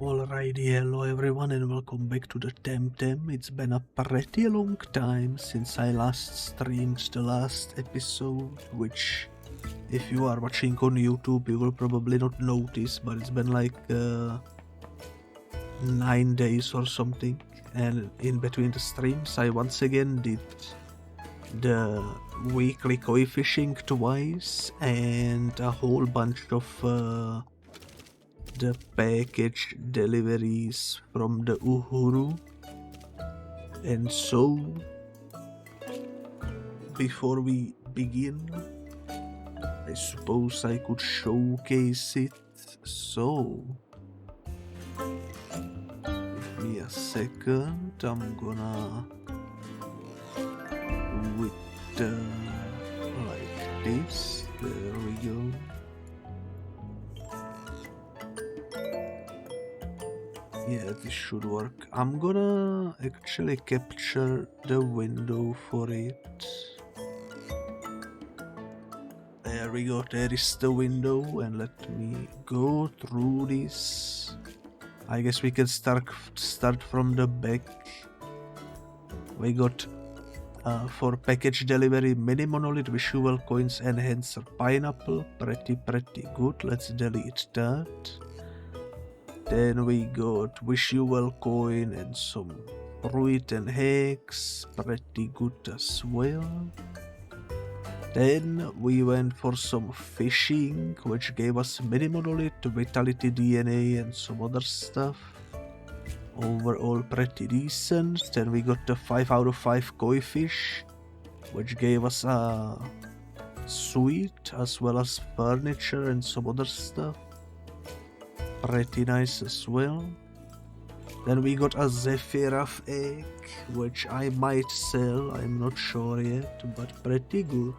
Alrighty, hello everyone and welcome back to the Temtem. It's been a pretty long time since I last streamed the last episode, which if you are watching on YouTube you will probably not notice, but it's been like 9 days or something. And in between the streams I once again did the weekly koi fishing twice and a whole bunch of the package deliveries from the Uhuru. And so, before we begin, I suppose I could showcase it. So, give me a second, I'm gonna do it like this. There we go. Yeah, this should work. I'm gonna actually capture the window for it. There we go, there is the window, and let me go through this. I guess we can start from the back. We got for package delivery mini monolith visual coins enhancer pineapple, pretty good. Let's delete that. Then we got visual coin and some Vroid and hex, pretty good as well. Then we went for some fishing, which gave us mini monolith, vitality DNA and some other stuff. Overall pretty decent. Then we got the 5 out of 5 koi fish, which gave us a suite as well as furniture and some other stuff. Pretty nice as well. Then we got a Zephyraf egg, which I might sell, I'm not sure yet, but pretty good.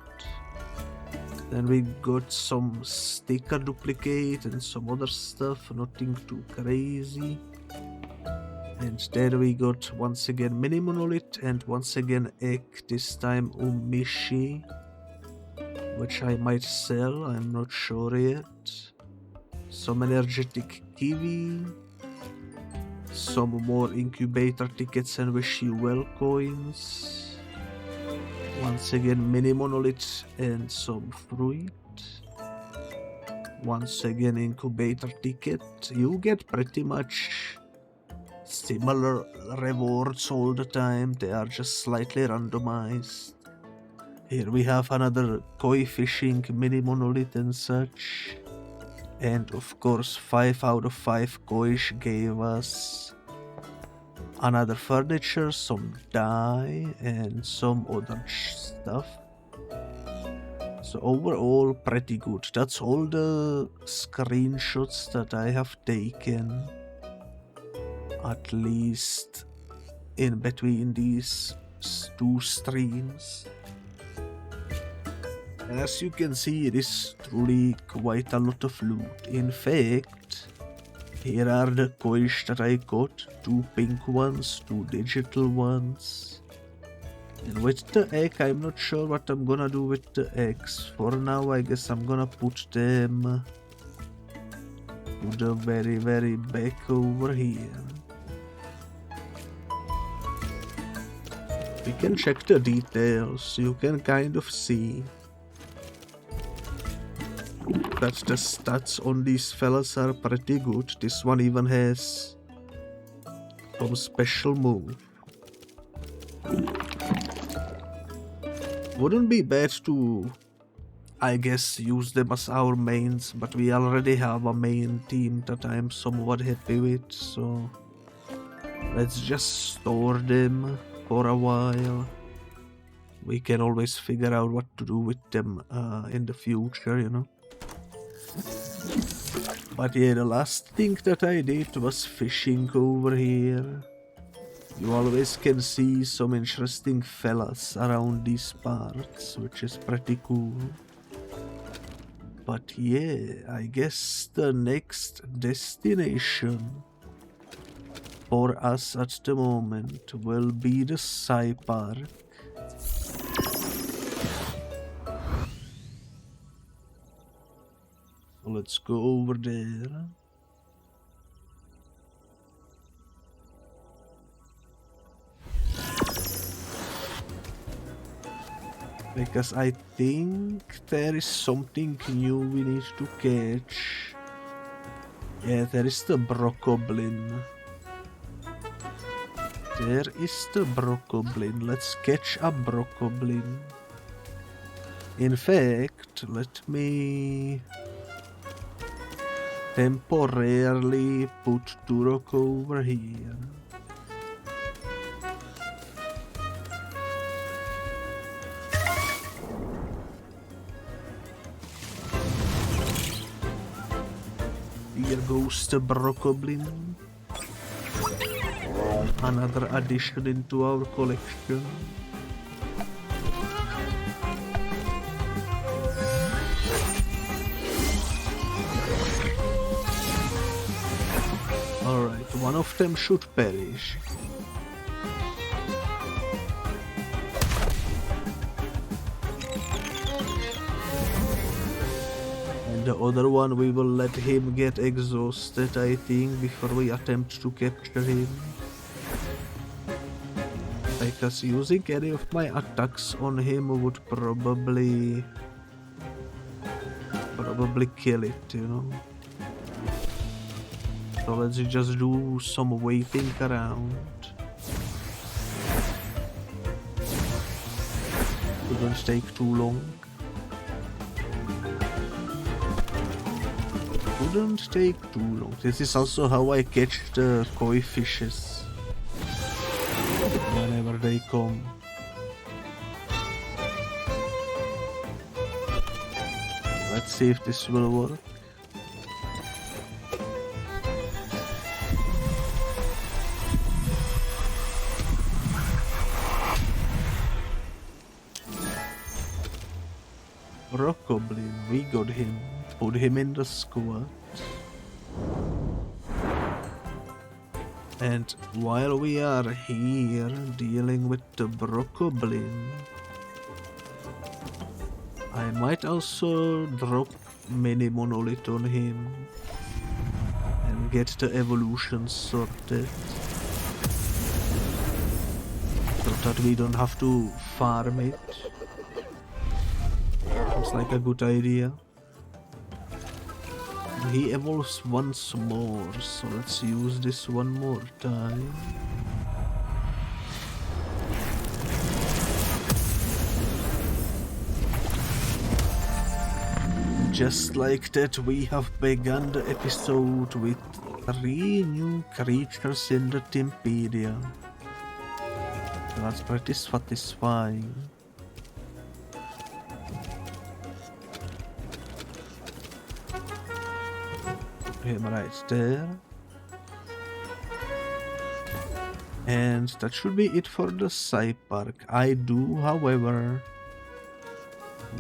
Then we got some sticker duplicate and some other stuff, nothing too crazy. And then we got once again mini monolith and once again egg, this time Umishi, which I might sell, I'm not sure yet. Some energetic kiwi, some more incubator tickets and wish you well coins. Once again mini monolith and some fruit. Once again incubator ticket. You get pretty much similar rewards all the time, they are just slightly randomized. Here we have another koi fishing mini monolith and such. And of course 5 out of 5 koish gave us another furniture, some dye and some other stuff. So overall pretty good. That's all the screenshots that I have taken, at least in between these 2 streams. As you can see, it is truly quite a lot of loot. In fact, here are the koish that I got, 2 pink ones, 2 digital ones. And with the egg, I'm not sure what I'm gonna do with the eggs. For now, I guess I'm gonna put them to the very back over here. We can check the details, you can kind of see that the stats on these fellas are pretty good. This one even has some special move. Wouldn't be bad to, I guess, use them as our mains, but we already have a main team that I'm somewhat happy with, so let's just store them for a while. We can always figure out what to do with them in the future, you know. But yeah, the last thing that I did was fishing over here. You always can see some interesting fellas around these parts, which is pretty cool. But yeah, I guess the next destination for us at the moment will be the Saipark. Let's go over there. Because I think there is something new we need to catch. Yeah, there is the Brokoblin. There is the Brokoblin. Let's catch a Brokoblin. In fact, let me temporarily put Turok over here. Here goes the Brokoblin. Another addition into our collection. Alright, one of them should perish. And the other one we will let him get exhausted, I think, before we attempt to capture him. Because using any of my attacks on him would probably kill it, you know. So let's just do some waiting around. Shouldn't take too long. Shouldn't take too long. This is also how I catch the koi fishes. Whenever they come. Let's see if this will work. Brokoblin, we got him. Put him in the squad. And while we are here dealing with the Brokoblin, I might also drop mini monolith on him and get the evolution sorted so that we don't have to farm it. Seems like a good idea. He evolves once more, so let's use this one more time. Just like that, we have begun the episode with 3 new creatures in the Nvidia. That's pretty satisfying. Him right there. And that should be it for the Saipark. I do, however,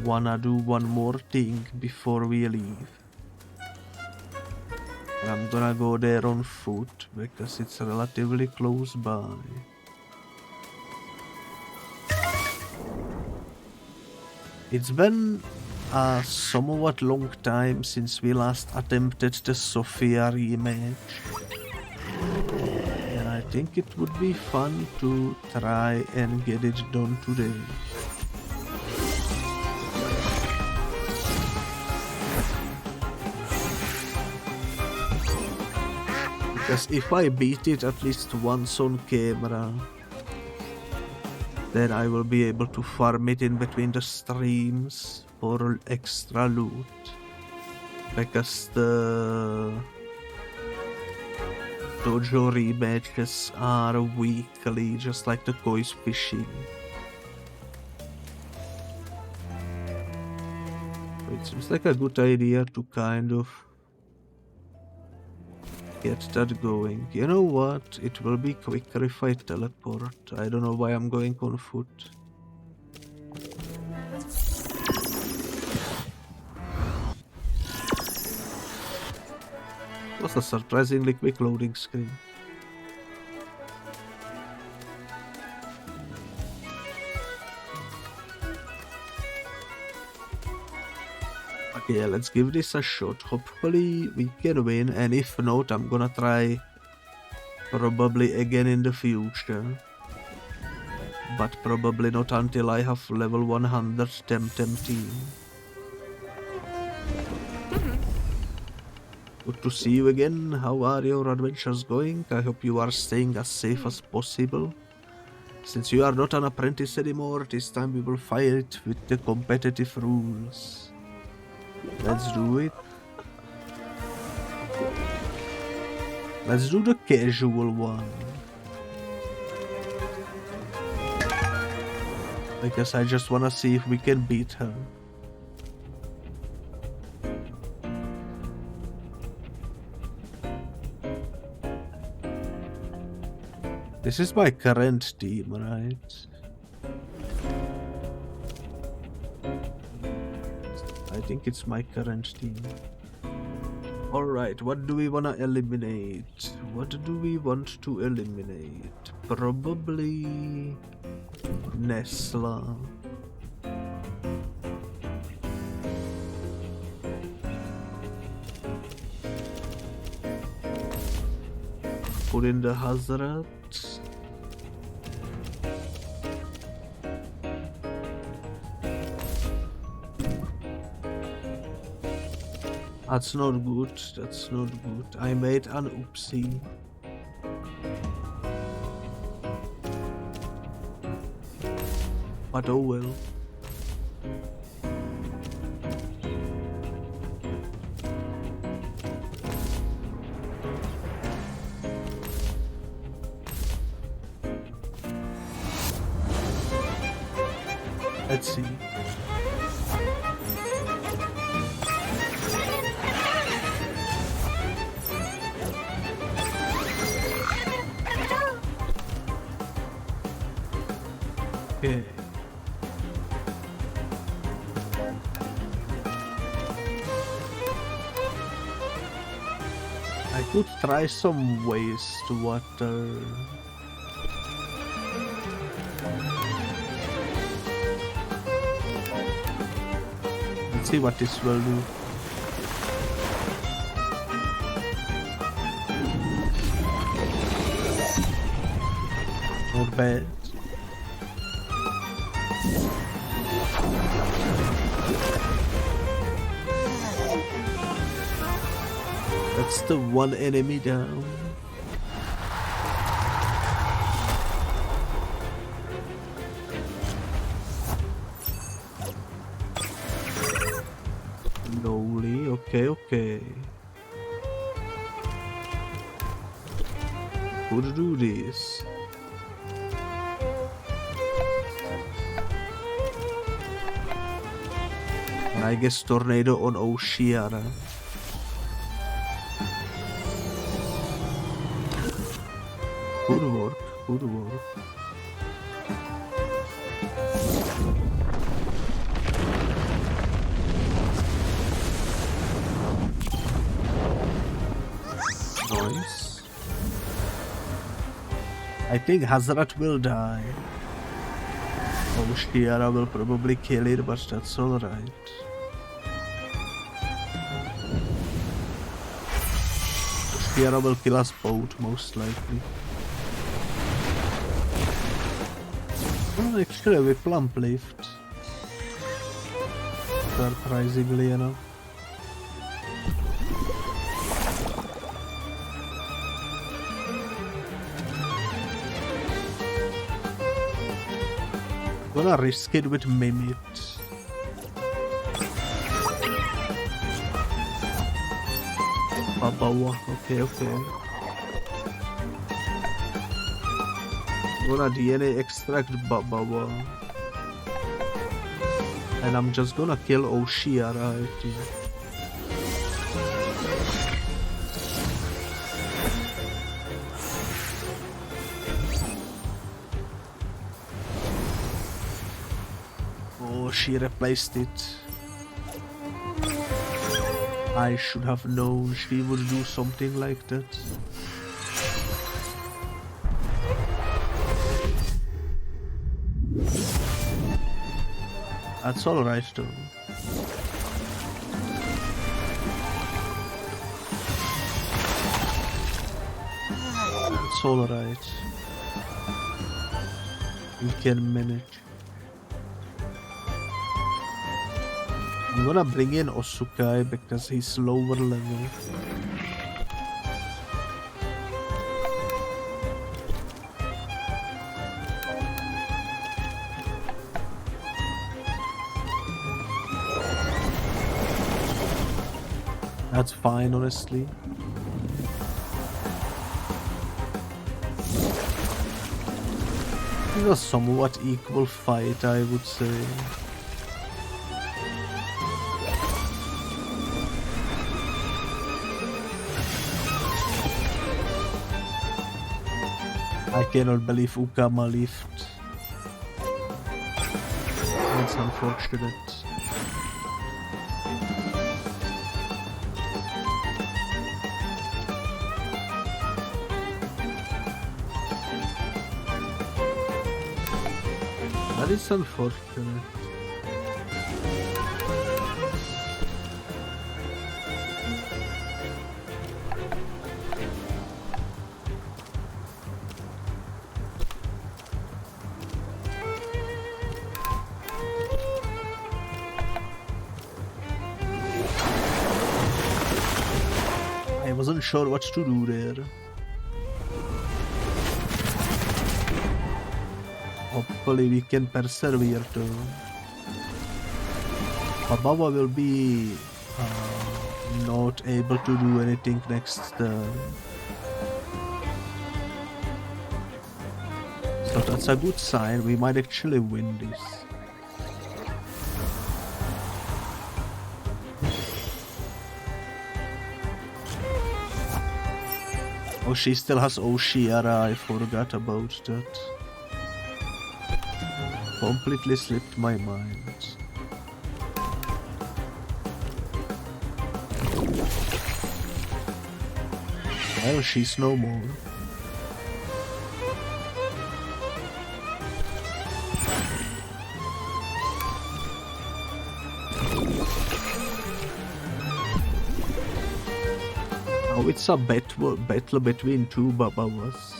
wanna do one more thing before we leave. And I'm gonna go there on foot because it's relatively close by. It's been a somewhat long time since we last attempted the Sophia Rematch. And I think it would be fun to try and get it done today. Because if I beat it at least once on camera, then I will be able to farm it in between the streams for extra loot. Because the Dojo rematches are weekly, just like the koi's fishing. So it seems like a good idea to kind of get that going. You know what? It will be quicker if I teleport. I don't know why I'm going on foot. It was a surprisingly quick loading screen. Yeah, let's give this a shot. Hopefully we can win, and if not, I'm gonna try probably again in the future. but probably not until I have level 100 Temtem team. Good to see you again. How are your adventures going? I hope you are staying as safe as possible. Since you are not an apprentice anymore, this time we will fight with the competitive rules. Let's do it. Let's do the casual one. Because I just wanna see if we can beat her. This is my current team, right? I think it's my current team. Alright, what do we wanna eliminate? What do we want to eliminate? Probably Nesla. Put in the Hazrat. That's not good, that's not good. I made an oopsie. But oh well. Let's see. Okay. I could try some waste water. Let's see what this will do. Not bad. That's the one enemy down. Lowly, okay. Could do this. And I guess tornado on Oceana. Good work, good work. Nice. I think Hazrat will die. Oceana will probably kill it, but that's alright. Oceana will kill us both, most likely. Oh, actually, we plump lift. Surprisingly enough. Gonna risk it with Mimit. Babawa, okay. Gonna DNA extract Babawa. And I'm just gonna kill Oceana, I think. Oh, she replaced it. I should have known she would do something like that. That's alright though. That's alright. We can manage. I'm gonna bring in Osukai because he's lower level. That's fine, honestly. It was a somewhat equal fight, I would say. I cannot believe Ukama left. That's unfortunate. That is unfortunate. I wasn't sure what to do there. Hopefully we can persevere too. Babawa will be not able to do anything next turn. So that's a good sign, we might actually win this. Oh, she still has Oshiara, I forgot about that. Completely slipped my mind. Well, she's no more. Now it's a battle between two Babawas.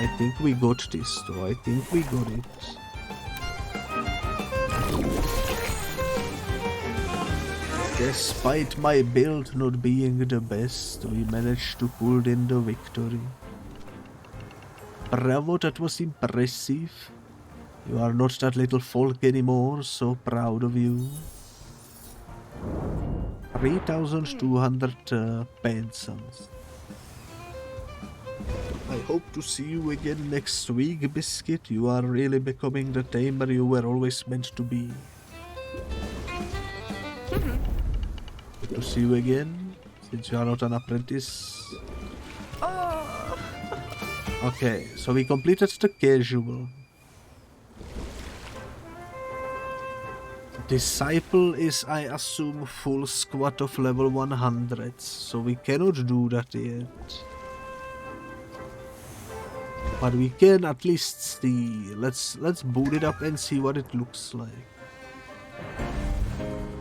I think we got this though, I think we got it. Despite my build not being the best, we managed to pull in the victory. Bravo, that was impressive. You are not that little folk anymore, so proud of you. 3,200 pencils. I hope to see you again next week, Biscuit. You are really becoming the tamer you were always meant to be. Good to see you again, since you are not an apprentice. Okay, so we completed the casual. Disciple is, I assume, full squad of level 100, so we cannot do that yet. But we can at least see. Let's boot it up and see what it looks like.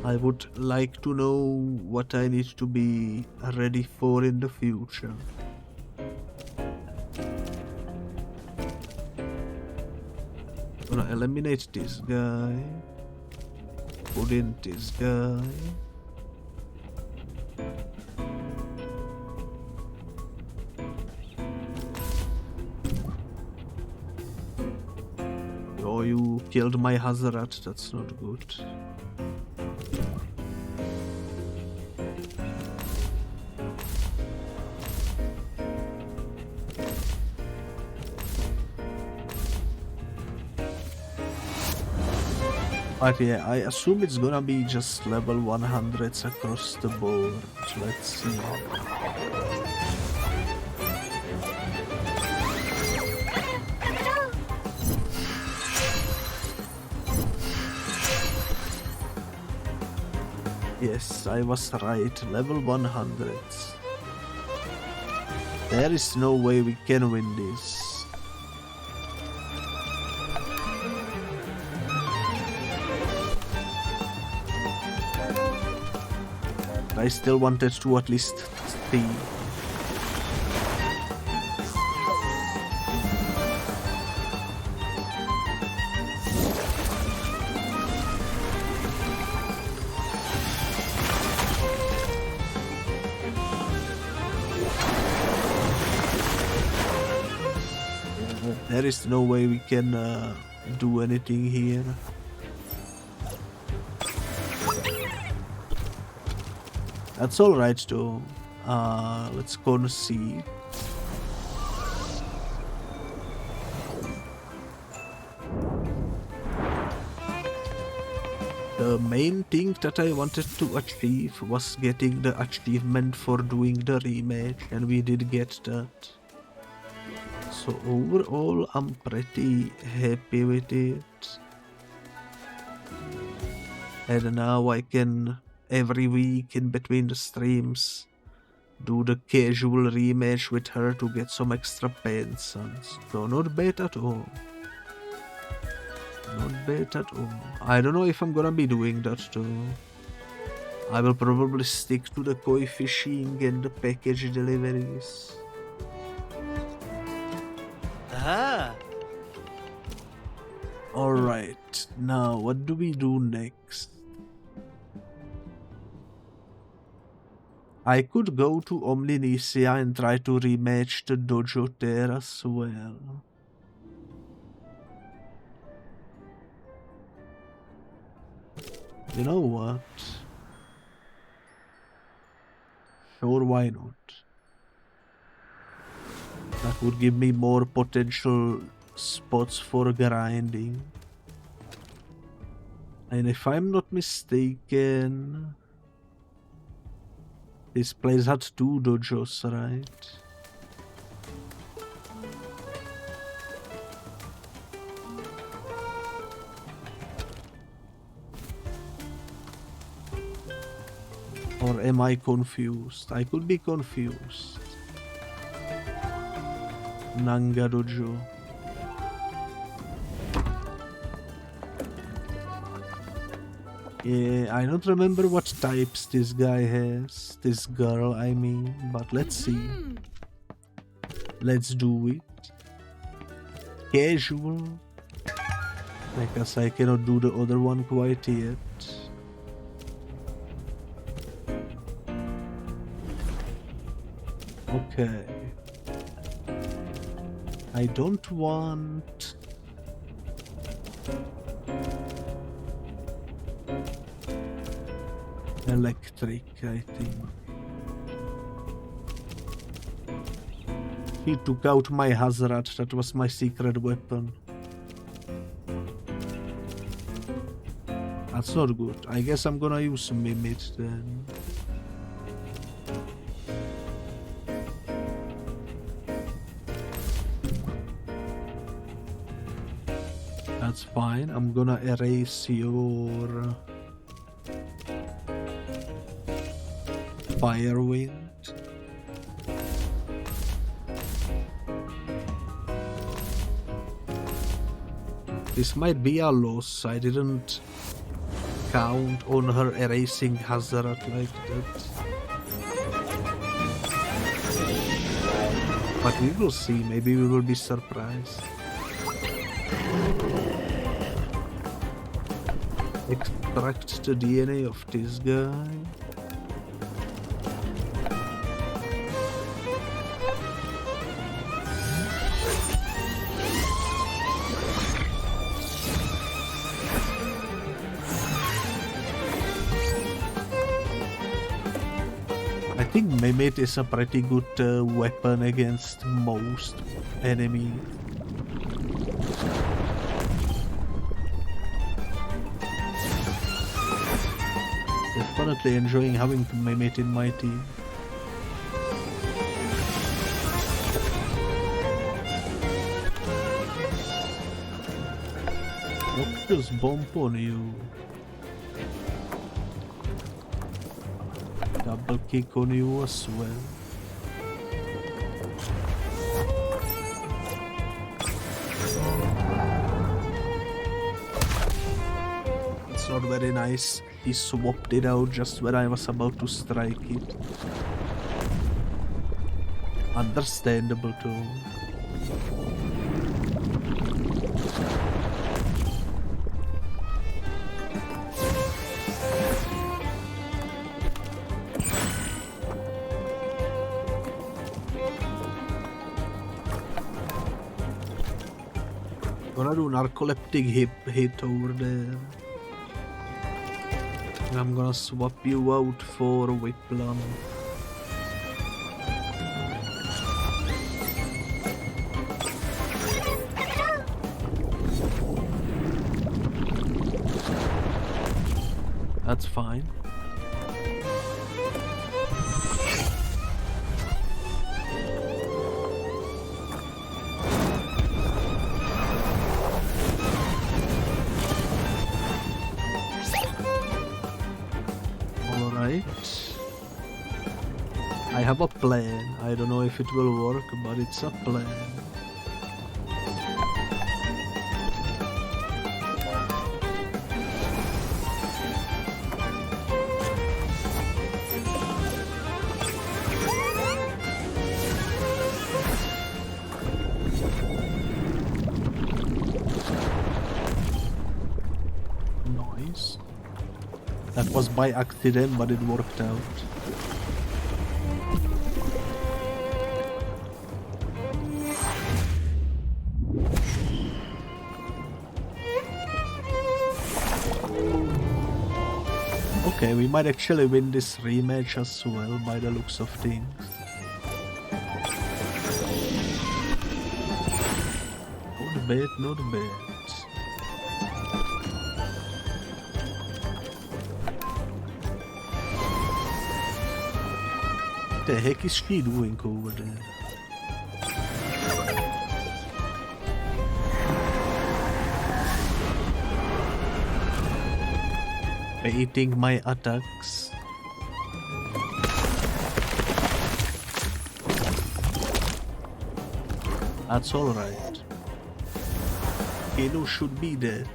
I would like to know what I need to be ready for in the future. Gonna eliminate this guy. Put in this guy. Oh, you killed my Hazarat, that's not good. But yeah, I assume it's gonna be just level 100s across the board. Let's see. Yes, I was right, level 100s. There is no way we can win this. I still wanted to at least see. There is no way we can do anything here. That's alright though. Let's concede. The main thing that I wanted to achieve was getting the achievement for doing the rematch, and we did get that. So overall, I'm pretty happy with it. And now I can, every week in between the streams, do the casual rematch with her to get some extra pants. So not bad at all. Not bad at all. I don't know if I'm gonna be doing that though. I will probably stick to the koi fishing and the package deliveries. Ah. Alright, now what do we do next? I could go to Omninesia and try to rematch the Dojo there as well. You know what? Sure, why not? That would give me more potential spots for grinding. And if I'm not mistaken, this place had 2 dojos, right? Or am I confused? I could be confused. Nanga Dojo. Yeah, I don't remember what types this guy has. This girl, I mean. But let's see. Let's do it. Casual. Because I cannot do the other one quite yet. Okay. I don't want... electric, I think. He took out my hazard, that was my secret weapon. That's not good. I guess I'm gonna use Mimit then. That's fine. I'm gonna erase your Firewind. This might be a loss. I didn't count on her erasing hazard like that. But we will see. Maybe we will be surprised. Extract the DNA of this guy. I think Mimit is a pretty good weapon against most enemies. Definitely enjoying having Mimit in my team. Doctor's bump on you. Double kick on you as well. It's not very nice he swapped it out just when I was about to strike it. Understandable too. Gonna do narcoleptic hit over there. And I'm gonna swap you out for Whiplum. That's fine. I have a plan. I don't know if it will work, but it's a plan. Nice. That was by accident, but it worked out. Okay, we might actually win this rematch as well by the looks of things. Not bad, not bad. What the heck is she doing over there? Baiting my attacks. That's alright. Kano should be dead.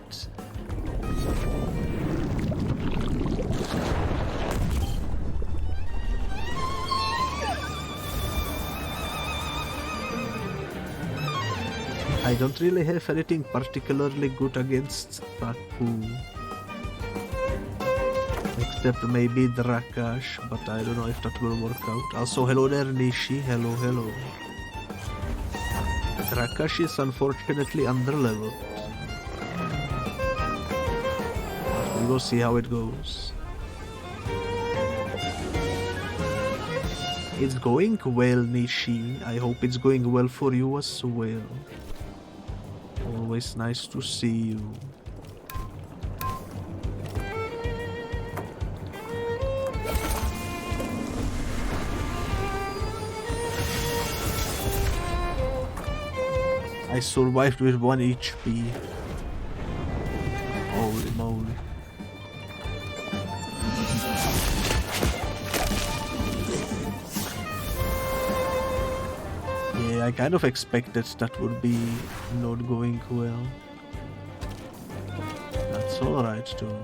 I don't really have anything particularly good against Taku. Except maybe Drakash, but I don't know if that will work out. Also, hello there, Nishi. Hello, hello. Drakash is unfortunately underleveled. We will see how it goes. It's going well, Nishi. I hope it's going well for you as well. Always nice to see you. I survived with 1 HP. Holy moly. Yeah, I kind of expected that would be not going well. That's alright too.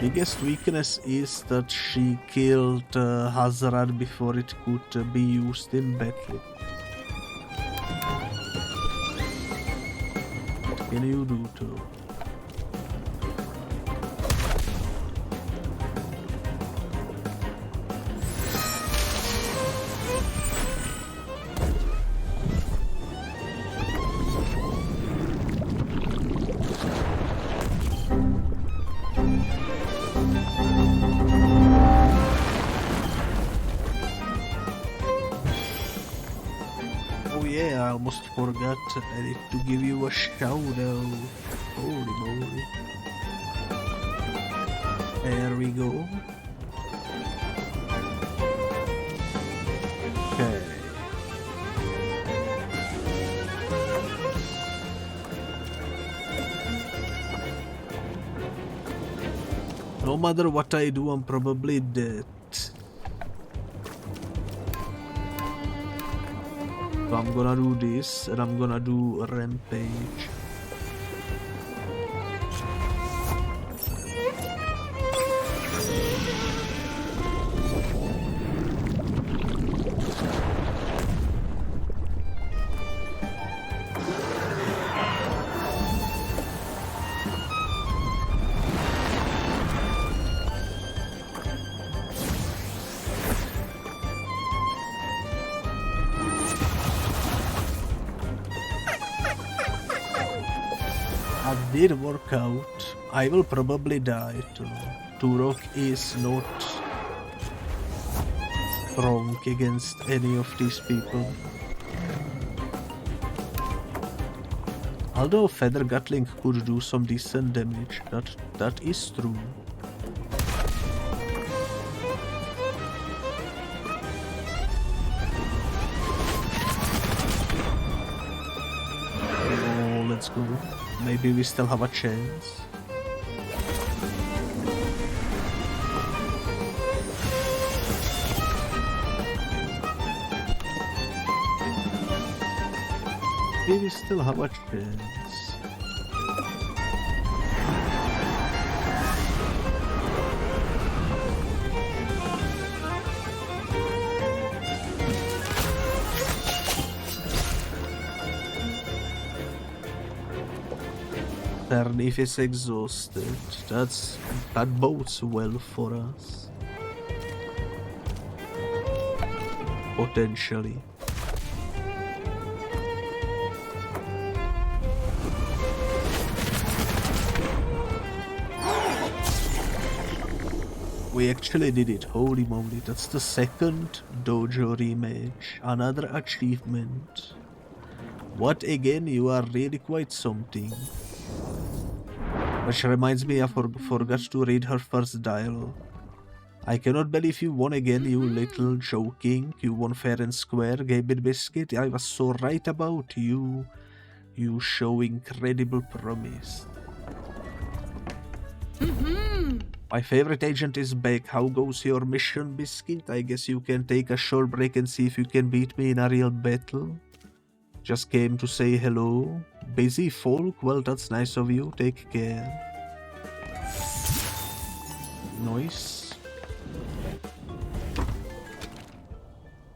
Biggest weakness is that she killed Hazard before it could be used in battle. What can you do too? I almost forgot. I need to give you a shout out. Holy moly. There we go. Okay. No matter what I do, I'm probably dead. So I'm gonna do this, and I'm gonna do a rampage. Did work out. I will probably die too. Turok is not strong against any of these people. Although Feather Gatling could do some decent damage, that is true. Oh, let's go. Maybe we still have a chance. Maybe we still have a chance. If is exhausted, that bodes well for us. Potentially. We actually did it, holy moly, that's the second Dojo rematch, another achievement. What again, you are really quite something. Which reminds me, I forgot to read her first dialogue. I cannot believe you won again, you little joking. You won fair and square, Gabbard Biscuit. I was so right about you. You show incredible promise. My favorite agent is back. How goes your mission, Biscuit? I guess you can take a short break and see if you can beat me in a real battle. Just came to say hello. Busy folk? Well, that's nice of you. Take care. Nice.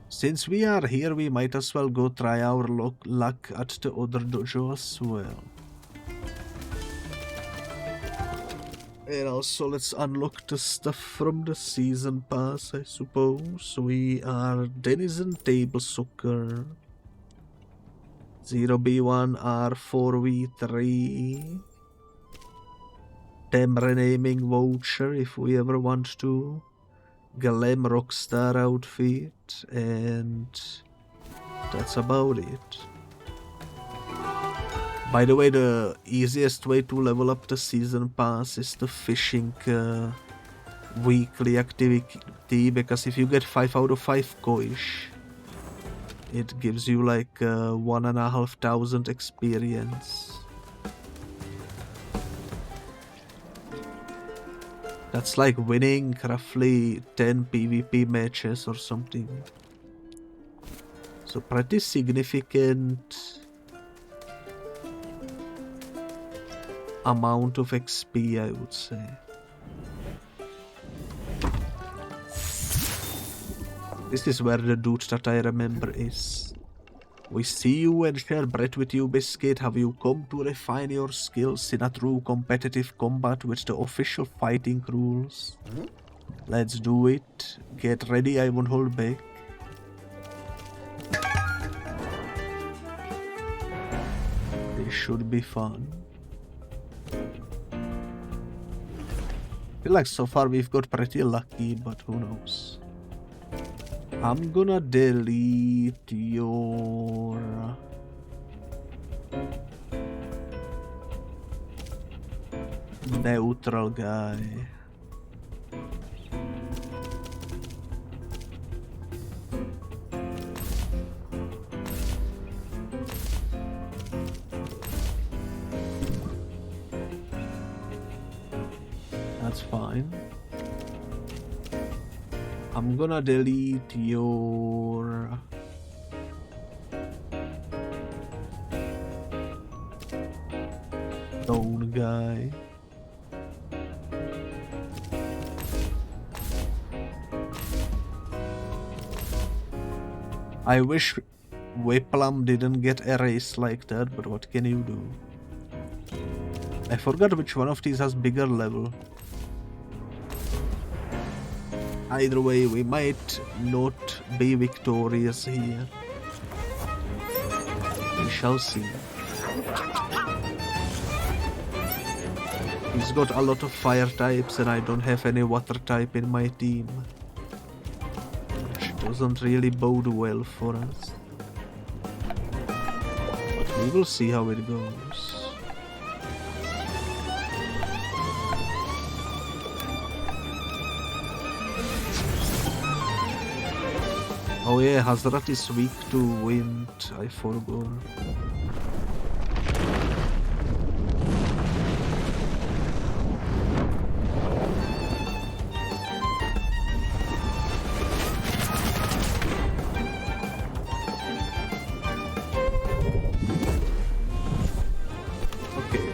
Since we are here, we might as well go try our luck at the other dojo as well. And also, let's unlock the stuff from the season pass, I suppose. We are Denizen Table Soccer. 0B1 R4V3. Tem renaming voucher if we ever want to. Glam Rockstar outfit. And that's about it. By the way, the easiest way to level up the season pass is the fishing weekly activity, because if you get 5 out of 5 koish, it gives you like 1,500 experience. That's like winning roughly 10 PvP matches or something. So pretty significant amount of XP, I would say. This is where the dude that I remember is. We see you and share bread with you, Biscuit. Have you come to refine your skills in a true competitive combat with the official fighting rules? Let's do it. Get ready, I won't hold back. This should be fun. I feel like so far we've got pretty lucky, but who knows. I'm gonna delete your neutral guy. That's fine. I'm gonna delete your stone guy. I wish Whiplam didn't get erased like that, but what can you do? I forgot which one of these has bigger level. Either way, we might not be victorious here. We shall see. He's got a lot of fire types and I don't have any water type in my team. Which doesn't really bode well for us. But we will see how it goes. Oh yeah, Hazrat is weak to wind, I forgot. Okay,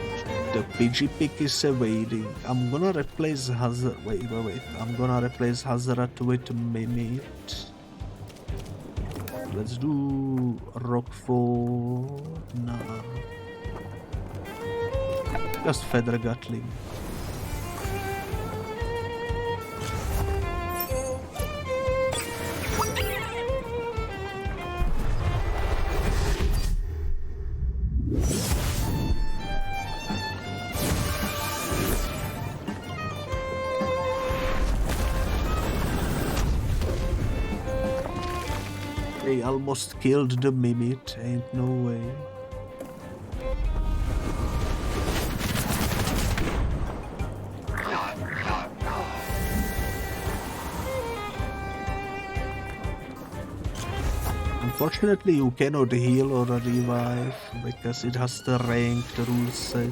the PG pick is evading. I'm gonna replace Hazrat. Wait. I'm gonna replace Hazrat with Mimit. Let's do Rockford. Nah. Just Feather Gatling. They almost killed the Mimit, ain't no way. Unfortunately, you cannot heal or revive because it has the ranked rule set.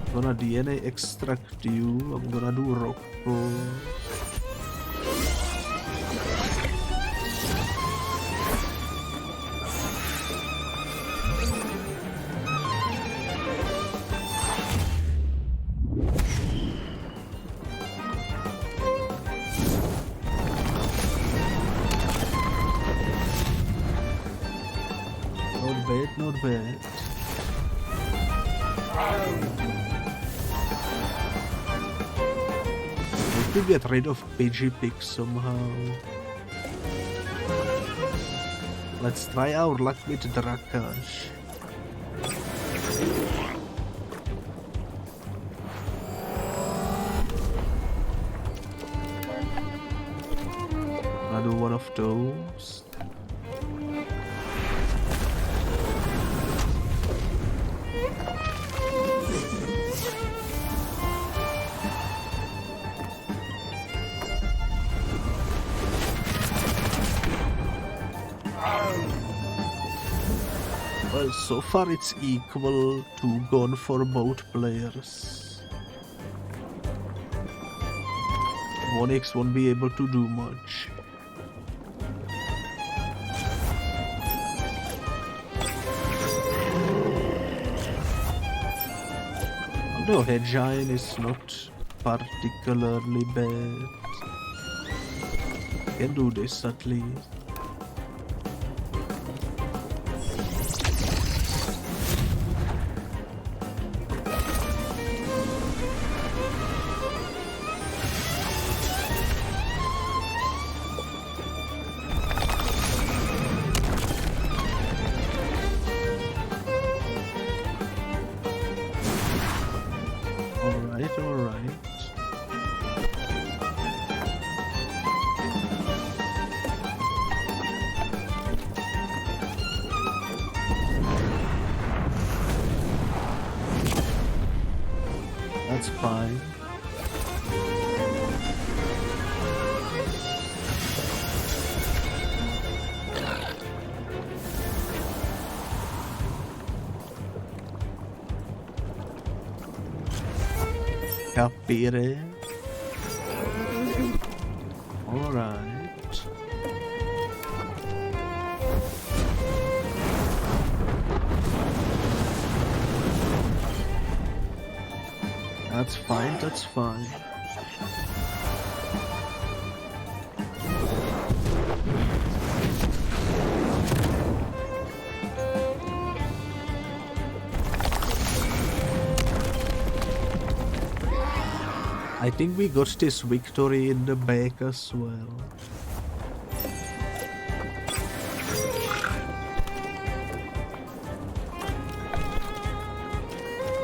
I'm gonna DNA extract you. I'm gonna do rock. Not bad. To get rid of PG pick somehow. Let's try our luck with Drakash. I'll do one of those. Well, so far it's equal to gone for both players. 1x won't be able to do much. Although Hedgine is not particularly bad. Can do this at least. That's fine. Capire. All right. That's fine, that's fine. I think we got this victory in the back as well.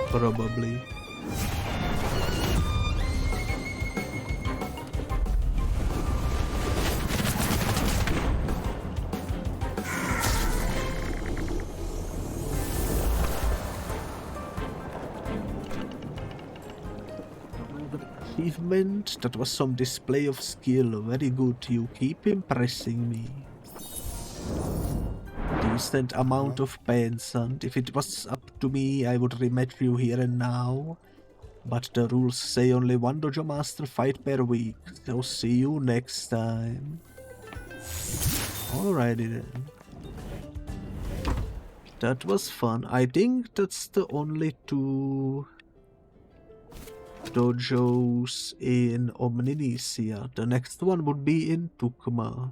Probably. Achievement, that was some display of skill, very good, you keep impressing me. Decent amount of pants, and if it was up to me I would rematch you here and now. But the rules say only one dojo master fight per week, so see you next time. Alrighty then. That was fun. I think that's the only two dojos in Omninesia. The next one would be in Tukma.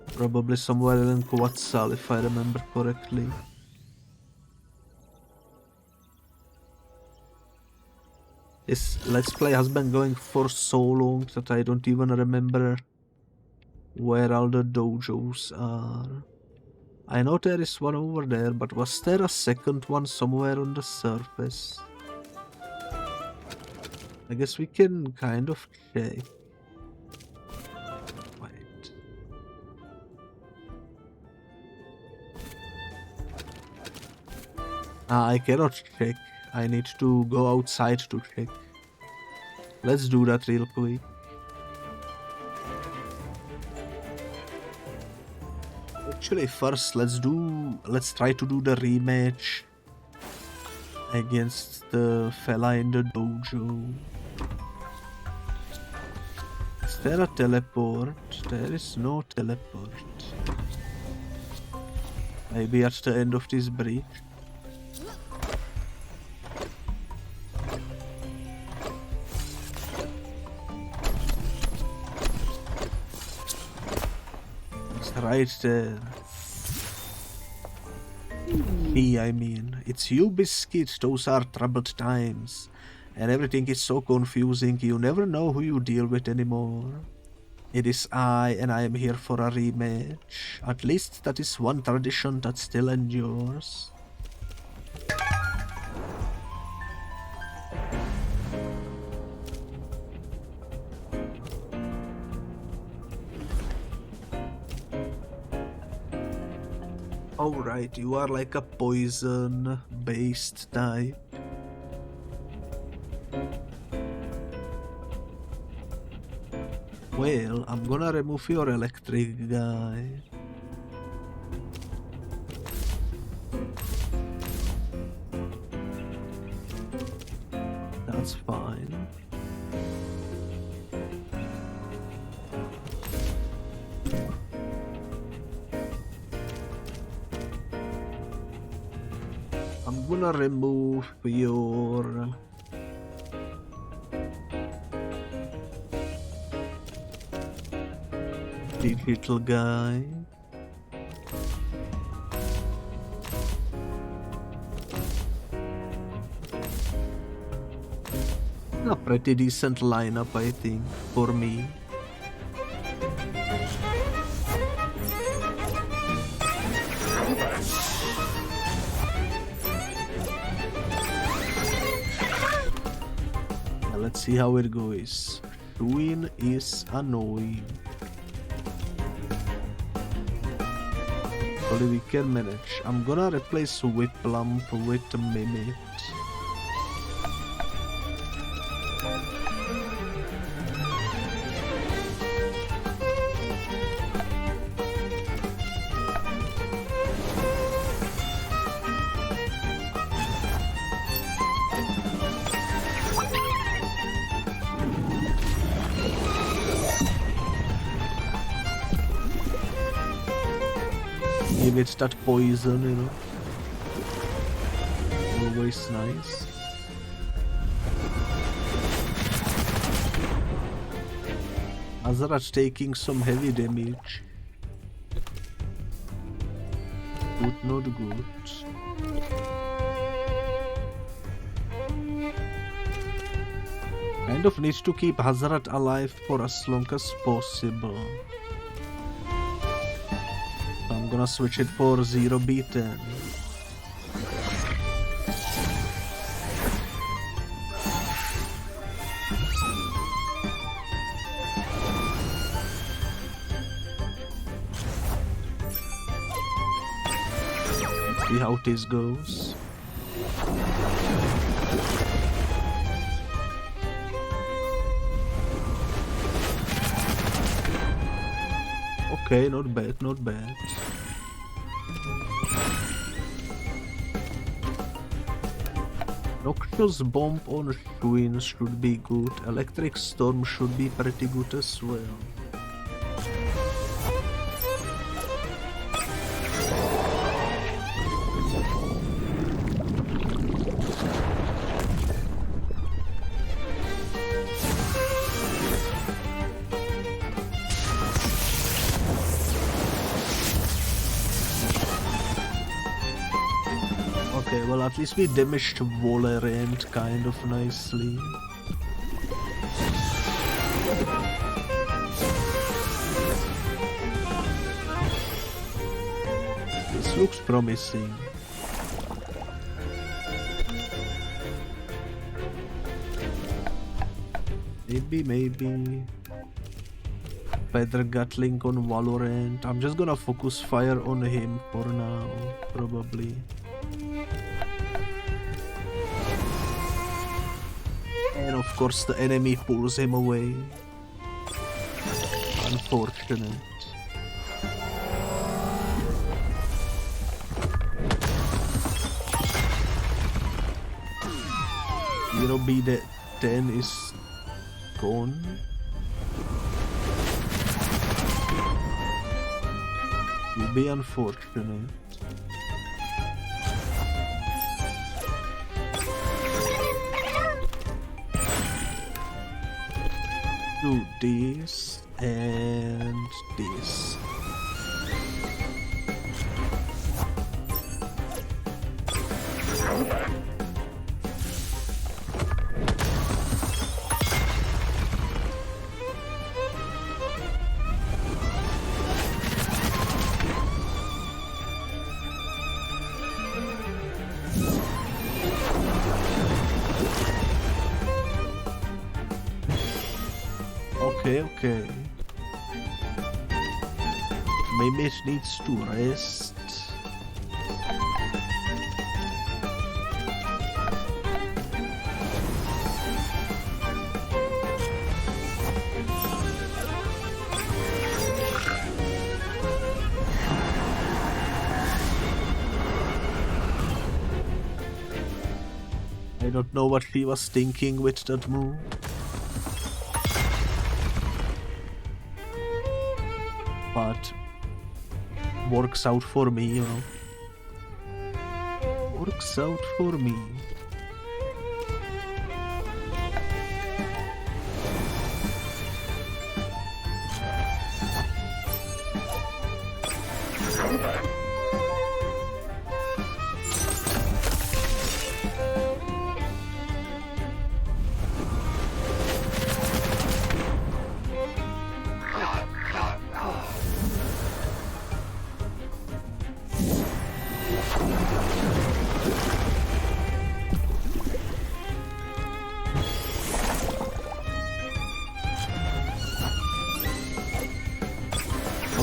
Probably somewhere in Quetzal, if I remember correctly. This Let's Play has been going for so long that I don't even remember where all the dojos are. I know there is one over there, but was there a second one somewhere on the surface? I guess we can kind of check. Wait. I cannot check. I need to go outside to check. Let's do that real quick. Actually, first let's try to do the rematch against the fella in the dojo. Is there a teleport? There is no teleport. Maybe at the end of this bridge. It's right there. I mean, it's you, Biscuit. Those are troubled times. And everything is so confusing, you never know who you deal with anymore. It is I, and I am here for a rematch. At least that is one tradition that still endures. Alright, you are like a poison-based type. Well, I'm gonna remove your electric guy. That's fine. I'm gonna remove your digital guy. A pretty decent lineup, I think, for me. Let's see how it goes. Shuin is annoying. Hopefully we can manage. I'm gonna replace Whiplump with Mimit. Give it that poison, you know. always nice. Azra's taking some heavy damage. Good, not good. Kind of needs to keep Hazrat alive for as long as possible. So I'm gonna switch it for 0 beaten. Let's see how this goes. Okay, not bad, not bad. Noxious Bomb on Shuin should be good. Electric Storm should be pretty good as well. Well, at least we damaged Valorant kind of nicely. This looks promising. Maybe. Feather Gatling on Valorant. I'm just gonna focus fire on him for now, probably. And of course the enemy pulls him away. Unfortunate. You know, B10 is gone. Will be unfortunate. Do this and this. Okay. Maybe it needs to rest. I don't know what he was thinking with that move. But works out for me, you know. Works out for me.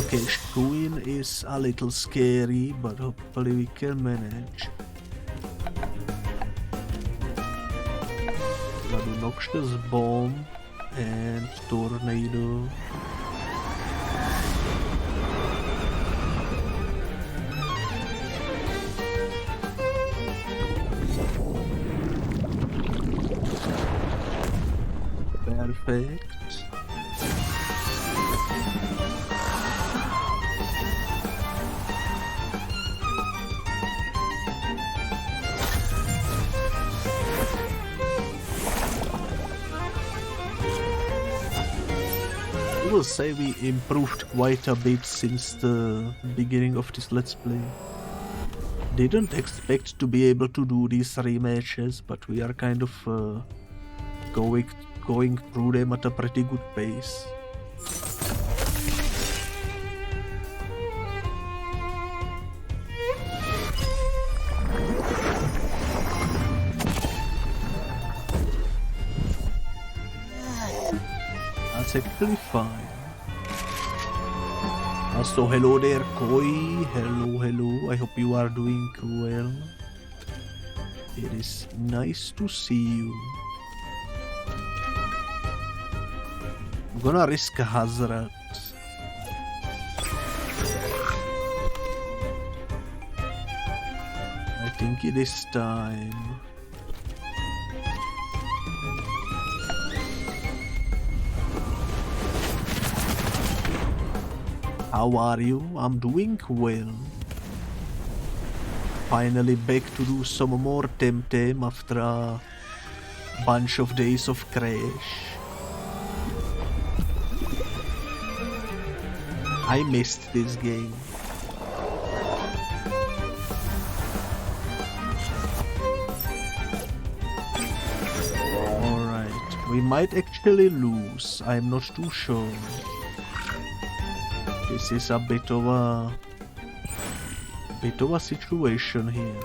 Okay, Shuin is a little scary, but hopefully we can manage. Gonna do Noxious Bomb and Tornado. Perfect. will say we improved quite a bit since the beginning of this Let's Play. Didn't expect to be able to do these rematches, but we are kind of going through them at a pretty good pace. That's actually fine. Also, hello there, Koi. Hello. I hope you are doing well. It is nice to see you. I'm gonna risk a hazard. I think it is time. How are you? I'm doing well. Finally back to do some more Temtem after a bunch of days of crash. I missed this game. Alright, we might actually lose. I'm not too sure. This is a bit of a situation here,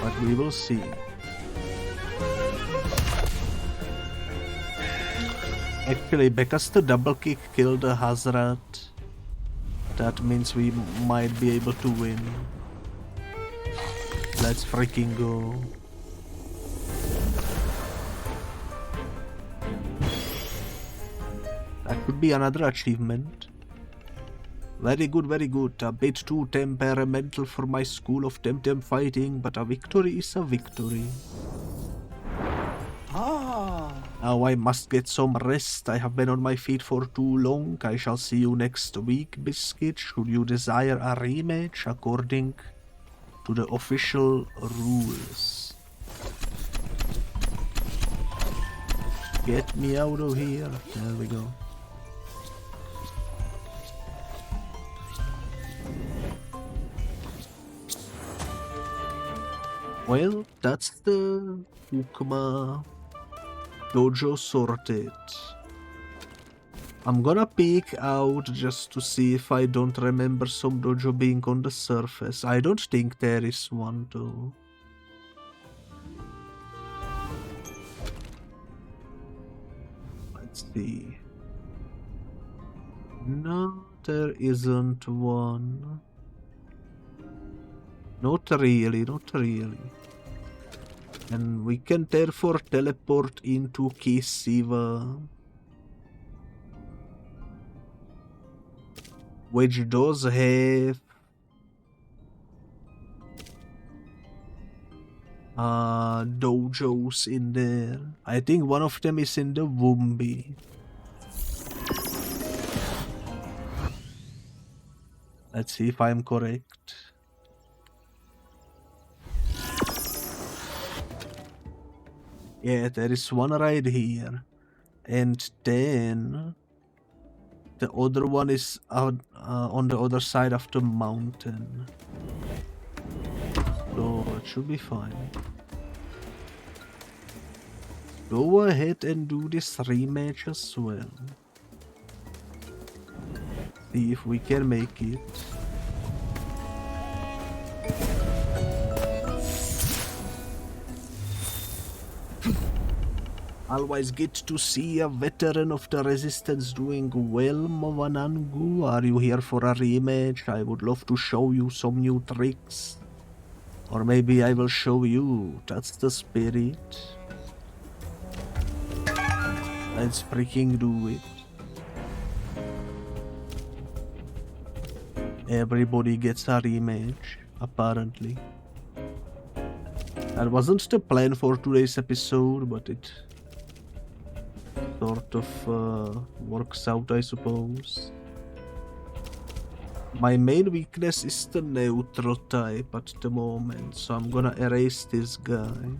but we will see. Actually, because the double kick killed the Hazrat, that means we might be able to win. Let's freaking go. That could be another achievement. Very good, very good. A bit too temperamental for my school of Temtem fighting, but a victory is a victory. Now I must get some rest. I have been on my feet for too long. I shall see you next week, Biscuit, should you desire a rematch according to the official rules. Get me out of here. There we go. Well, that's the Ukma Dojo sorted. I'm gonna peek out just to see if I don't remember some dojo being on the surface. I don't think there is one though. Let's see. No, there isn't one. Not really, not really. And we can therefore teleport into Kisiva, which does have dojos in there. I think one of them is in the Wumbi. Let's see if I'm correct. Yeah, there is one right here. And then the other one is out on the other side of the mountain. So it should be fine. Go ahead and do this rematch as well. See if we can make it. Always get to see a veteran of the resistance doing well, Movanangu. Are you here for a rematch? I would love to show you some new tricks. Or maybe I will show you. That's the spirit. Let's freaking do it. Everybody gets a rematch, apparently. That wasn't the plan for today's episode, but it sort of works out, I suppose. My main weakness is the neutral type at the moment, so I'm gonna erase this guy.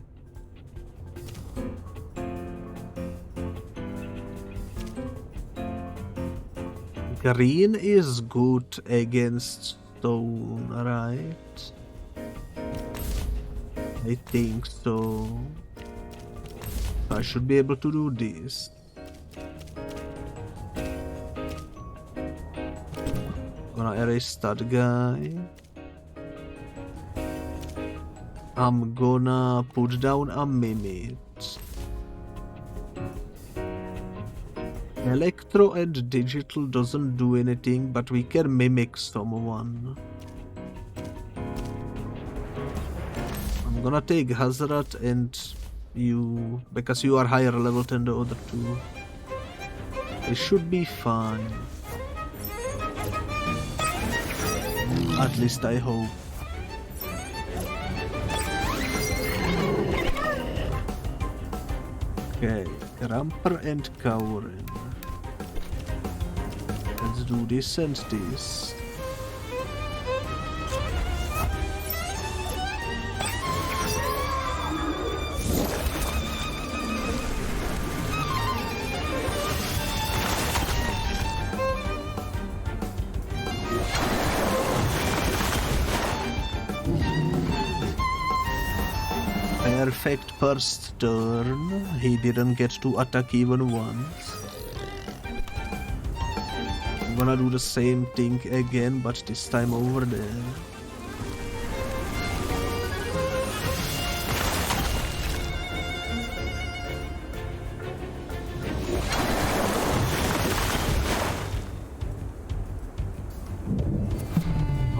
Green is good against stone, right? I think so. I should be able to do this. Gonna erase that guy. I'm gonna put down a Mimit. Electro and digital doesn't do anything, but we can mimic someone. I'm gonna take Hazrat and you, because you are higher level than the other two. It should be fine. At least I hope. Okay, Ramper and Kaurin. Let's do this and this. Perfect first turn. He didn't get to attack even once. I'm gonna do the same thing again, but this time over there.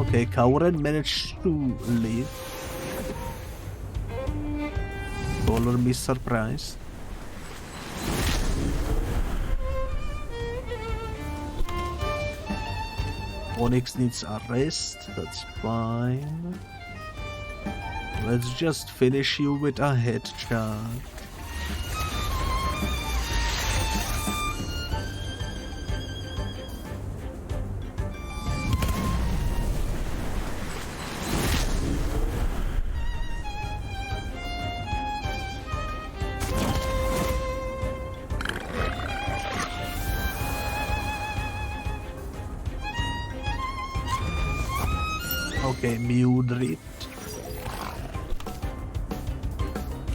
Okay, Kauren managed to live. Dollar me surprised. Onyx needs a rest, that's fine. Let's just finish you with a head charge. Okay, Mudrit.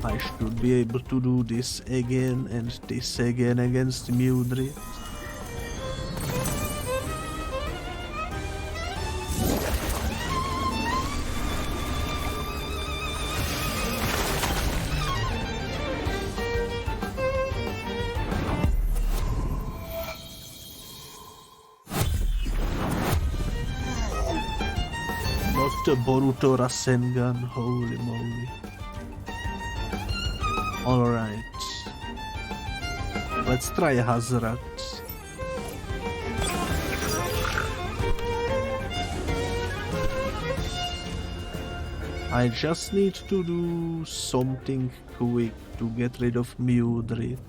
I should be able to do this again and this again against Mudrit. Boruto Rasengan, holy moly. Alright. Let's try Hazrat. I just need to do something quick to get rid of Mudrit.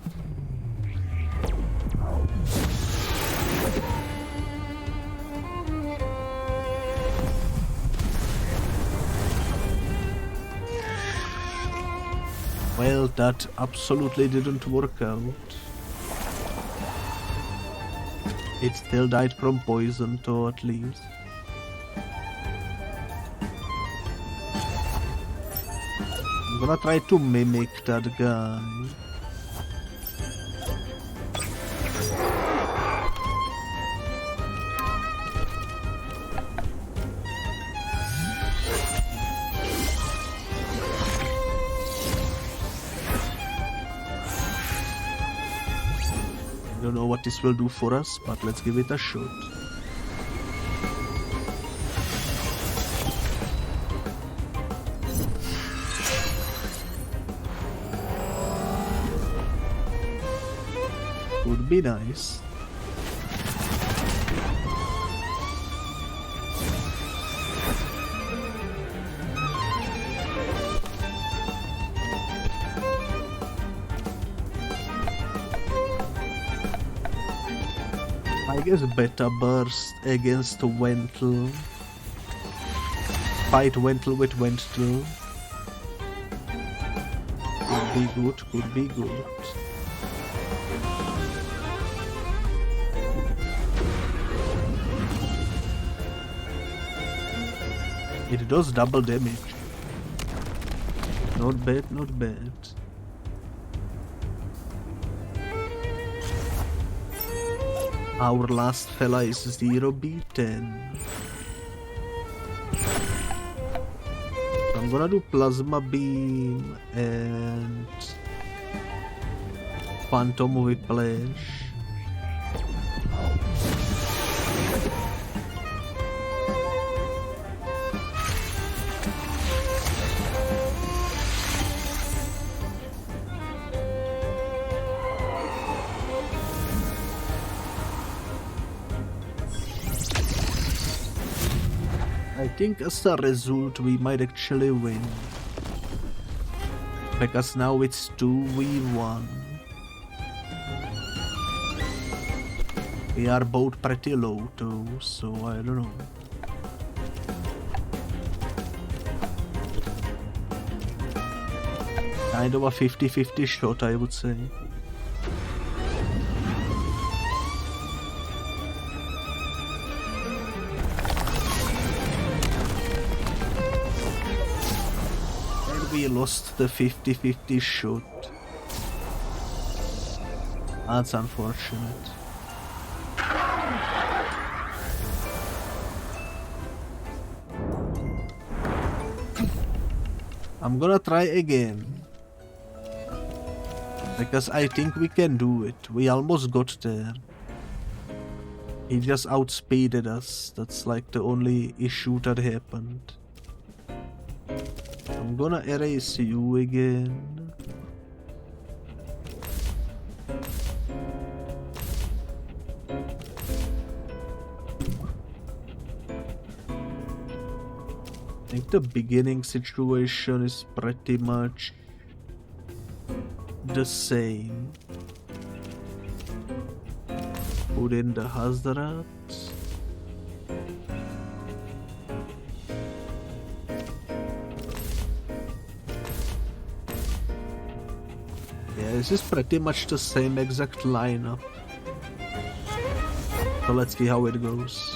Well, that absolutely didn't work out. It still died from poison, though, at least. I'm gonna try to mimic that guy. Don't know what this will do for us, but let's give it a shot. Would be nice. I guess Beta Burst against Wentl. Fight Wentl with Wentl. Could be good, could be good. It does double damage. Not bad, not bad. Our last fella is 0B10. I'm gonna do Plasma Beam and Phantom Whiplash. I think as a result we might actually win. Because now it's 2v1. We are both pretty low too, so I don't know. Kind of a 50-50 shot, I would say. We lost the 50-50 shot. That's unfortunate. I'm gonna try again. Because I think we can do it. We almost got there. He just outspeeded us. That's like the only issue that happened. I'm gonna erase you again. I think the beginning situation is pretty much the same. Put in the Hazrat. Yeah, this is pretty much the same exact lineup. So let's see how it goes.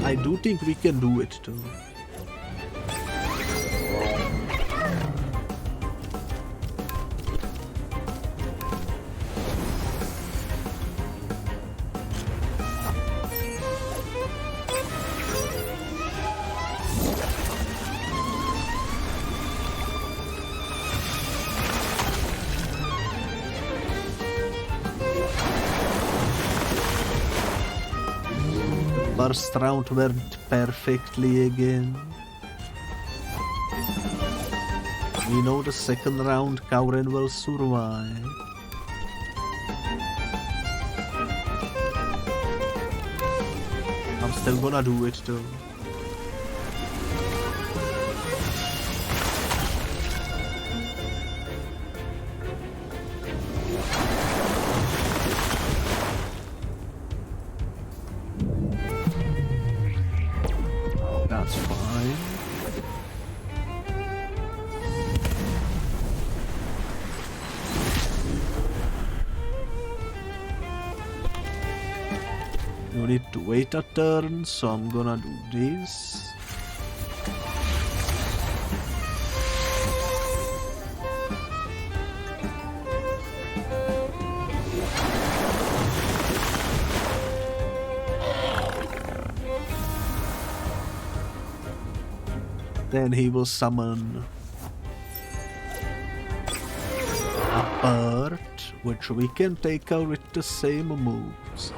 I do think we can do it too. First round went perfectly again. We know the second round Kauren will survive. I'm still gonna do it though. That's fine. You need to wait a turn, so I'm gonna do this. Then he will summon a bird, which we can take out with the same moves.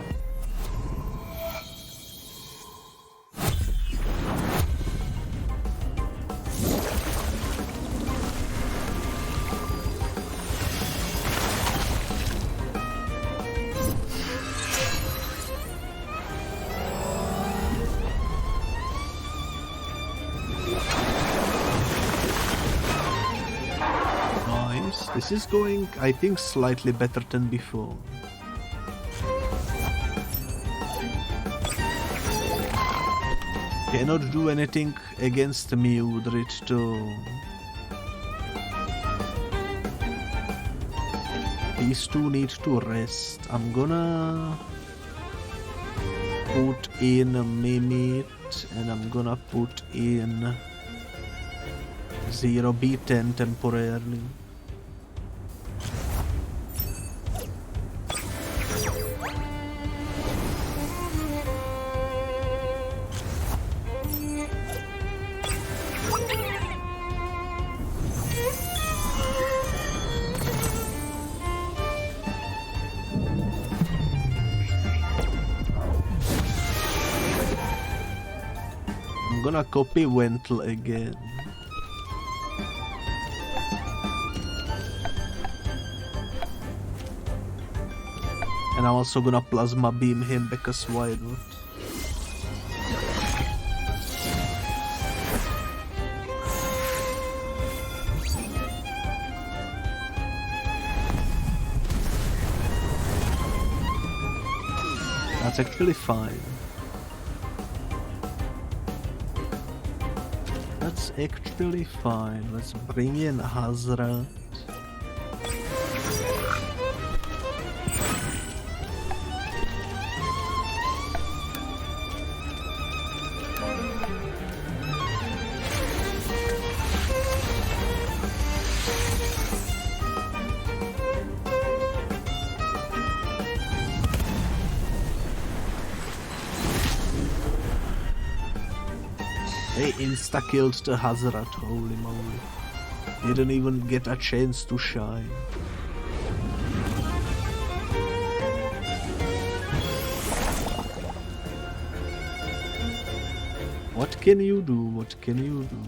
This is going, I think, slightly better than before. Cannot do anything against Mildred though. These two need to rest. I'm gonna put in a Mimit. and I'm gonna put in 0B10 temporarily. I'm gonna copy Wentle again. And I'm also gonna plasma beam him because why not? That's actually fine. That's actually fine. Let's bring in Hazrat. They insta-killed the Hazrat, holy moly. Didn't even get a chance to shine. What can you do? What can you do?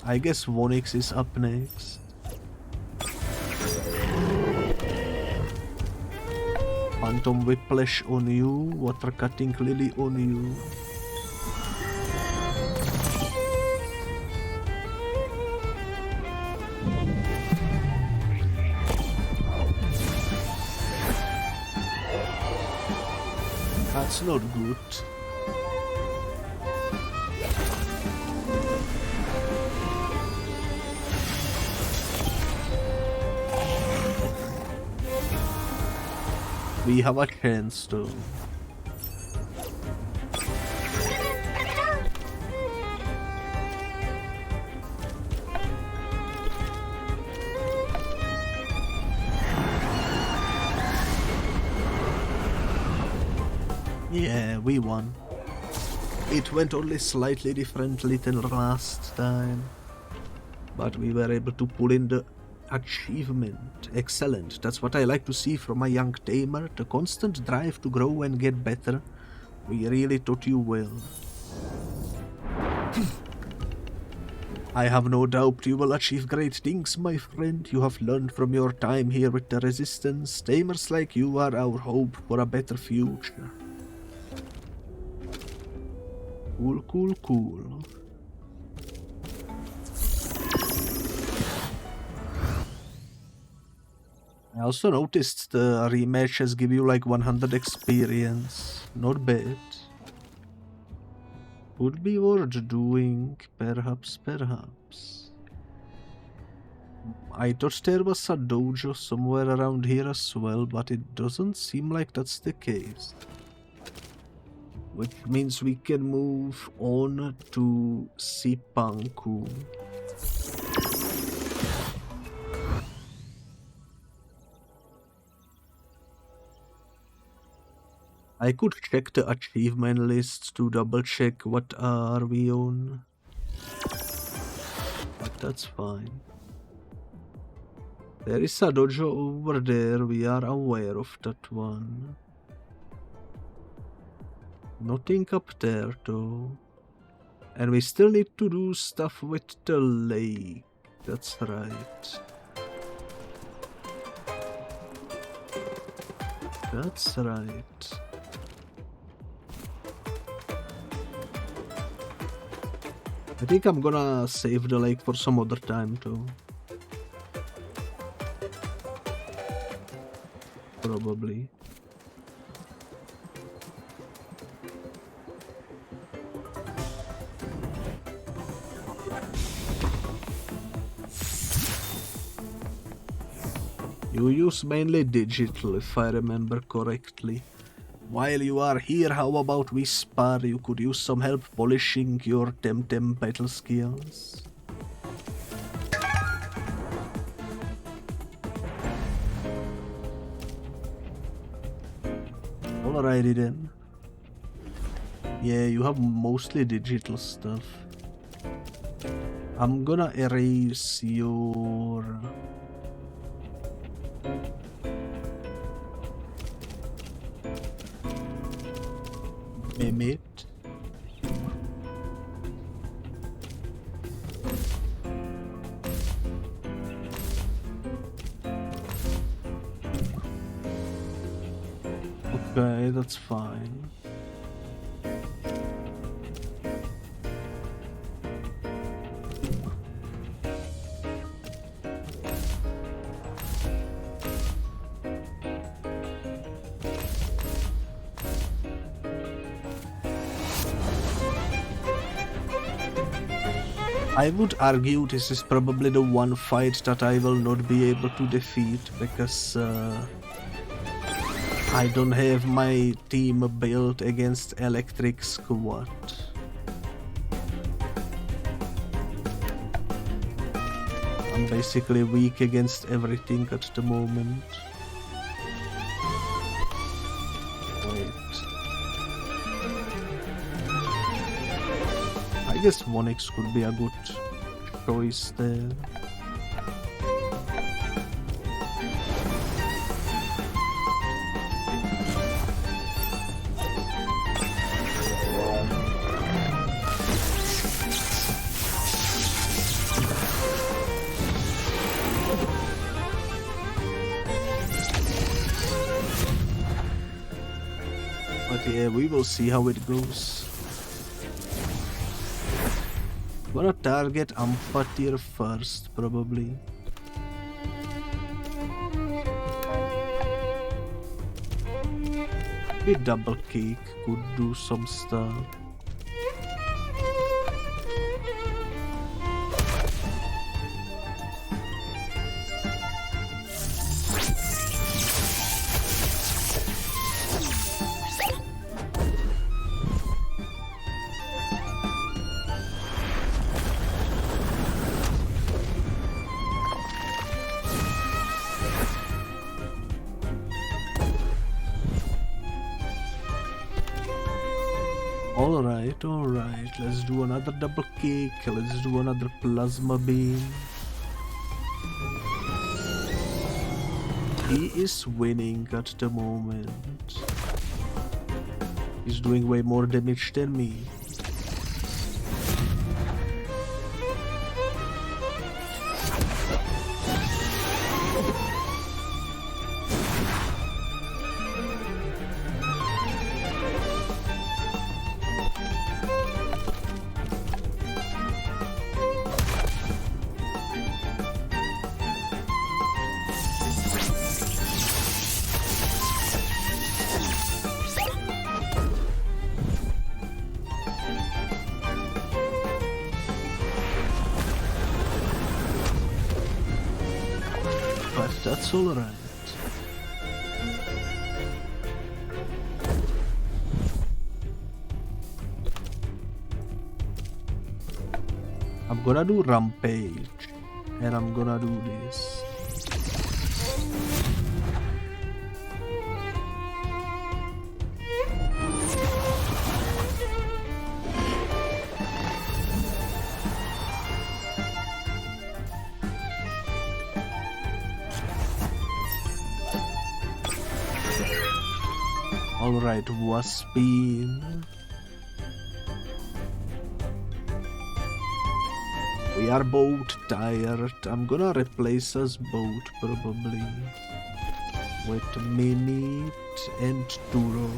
I guess Vonix is up next. Phantom Whiplash on you, Water Cutting Lily on you. That's not good. We have a chance though. Yeah, we won. It went only slightly differently than last time, but we were able to pull in the achievement. Excellent. That's what I like to see from a young tamer, the constant drive to grow and get better. We really taught you well. I have no doubt you will achieve great things, my friend. You have learned from your time here with the Resistance. Tamers like you are our hope for a better future. Cool, cool, cool. I also noticed the rematches give you like 100 experience. Not bad. Would be worth doing, perhaps. I thought there was a dojo somewhere around here as well, but it doesn't seem like that's the case. Which means we can move on to Sipanku. I could check the achievement list to double check what are we on. But that's fine. There is a dojo over there, we are aware of that one. Nothing up there though. And we still need to do stuff with the lake. That's right. That's right. I think I'm gonna save the lake for some other time too. Probably. You use mainly digital if I remember correctly. While you are here, how about we spar? You could use some help polishing your Temtem battle skills. Alrighty then. Yeah, you have mostly digital stuff. I'm gonna erase your... Mimit. Okay, that's fine. I would argue this is probably the one fight that I will not be able to defeat because I don't have my team built against Electric Squad. I'm basically weak against everything at the moment. I guess 1x could be a good choice there. But yeah, we will see how it goes. Gonna target Amphatir first, probably. Maybe Double Cake could do some stuff. Alright, let's do another double kick, let's do another plasma beam. He is winning at the moment. He's doing way more damage than me. That's alright. I'm gonna do Rampage and I'm gonna do this. Alright, Waspin. We are both tired. I'm gonna replace us both probably with Minute and Turo.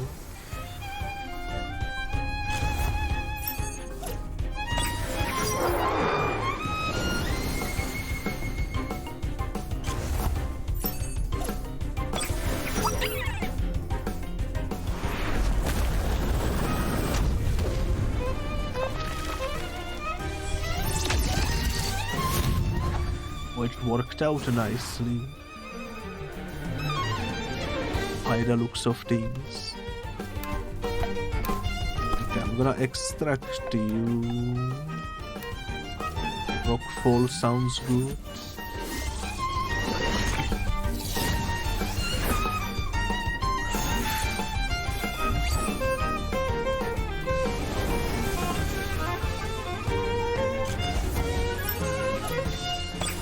It worked out nicely by the looks of things. I'm gonna extract you. Rockfall sounds good.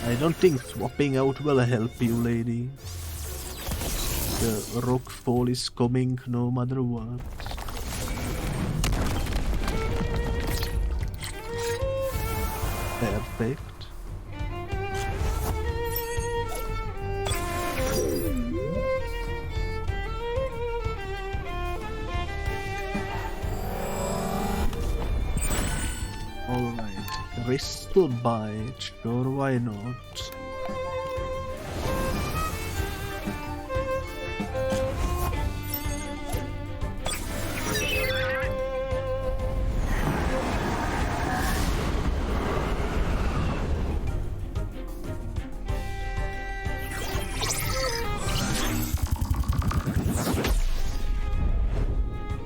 I don't think swapping out will help you, lady. The rockfall is coming no matter what. Perfect. Alright, crystal bite, sure, why not?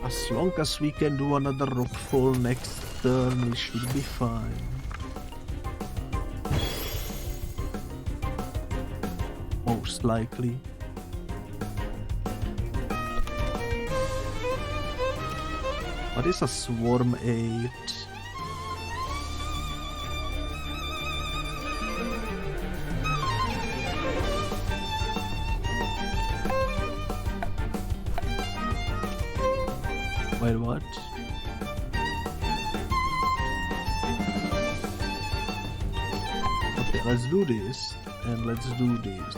As long as we can do another rockfall next turn, we should be fine. Most likely. What is a Swarm 8? Wait, what? Okay, let's do this, and let's do this.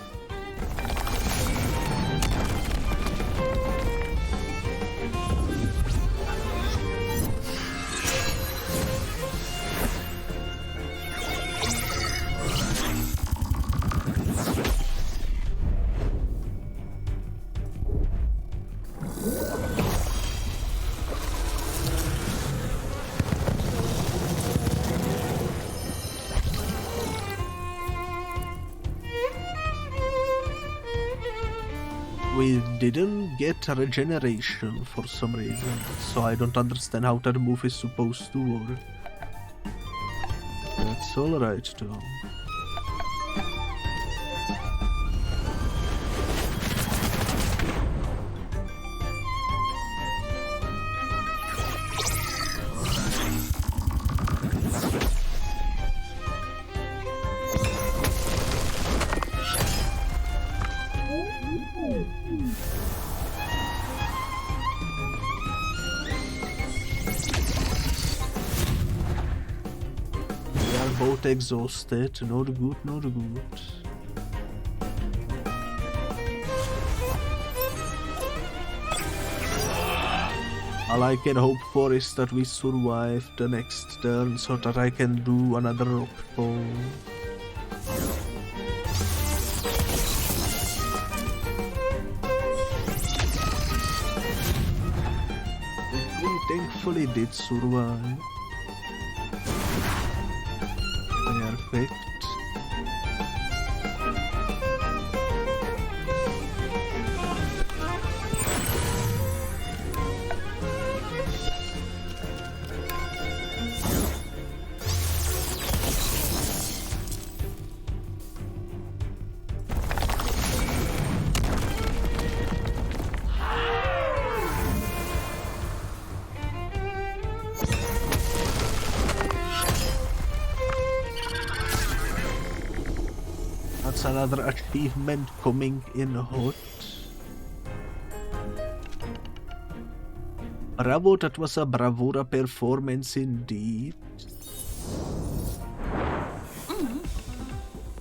We didn't get regeneration for some reason, so I don't understand how that move is supposed to work. That's alright though. Exhausted, not good, not good. All I can hope for is that we survive the next turn so that I can do another rockfall. We thankfully did survive. Perfect. Another achievement coming in hot. Bravo, that was a bravura performance indeed.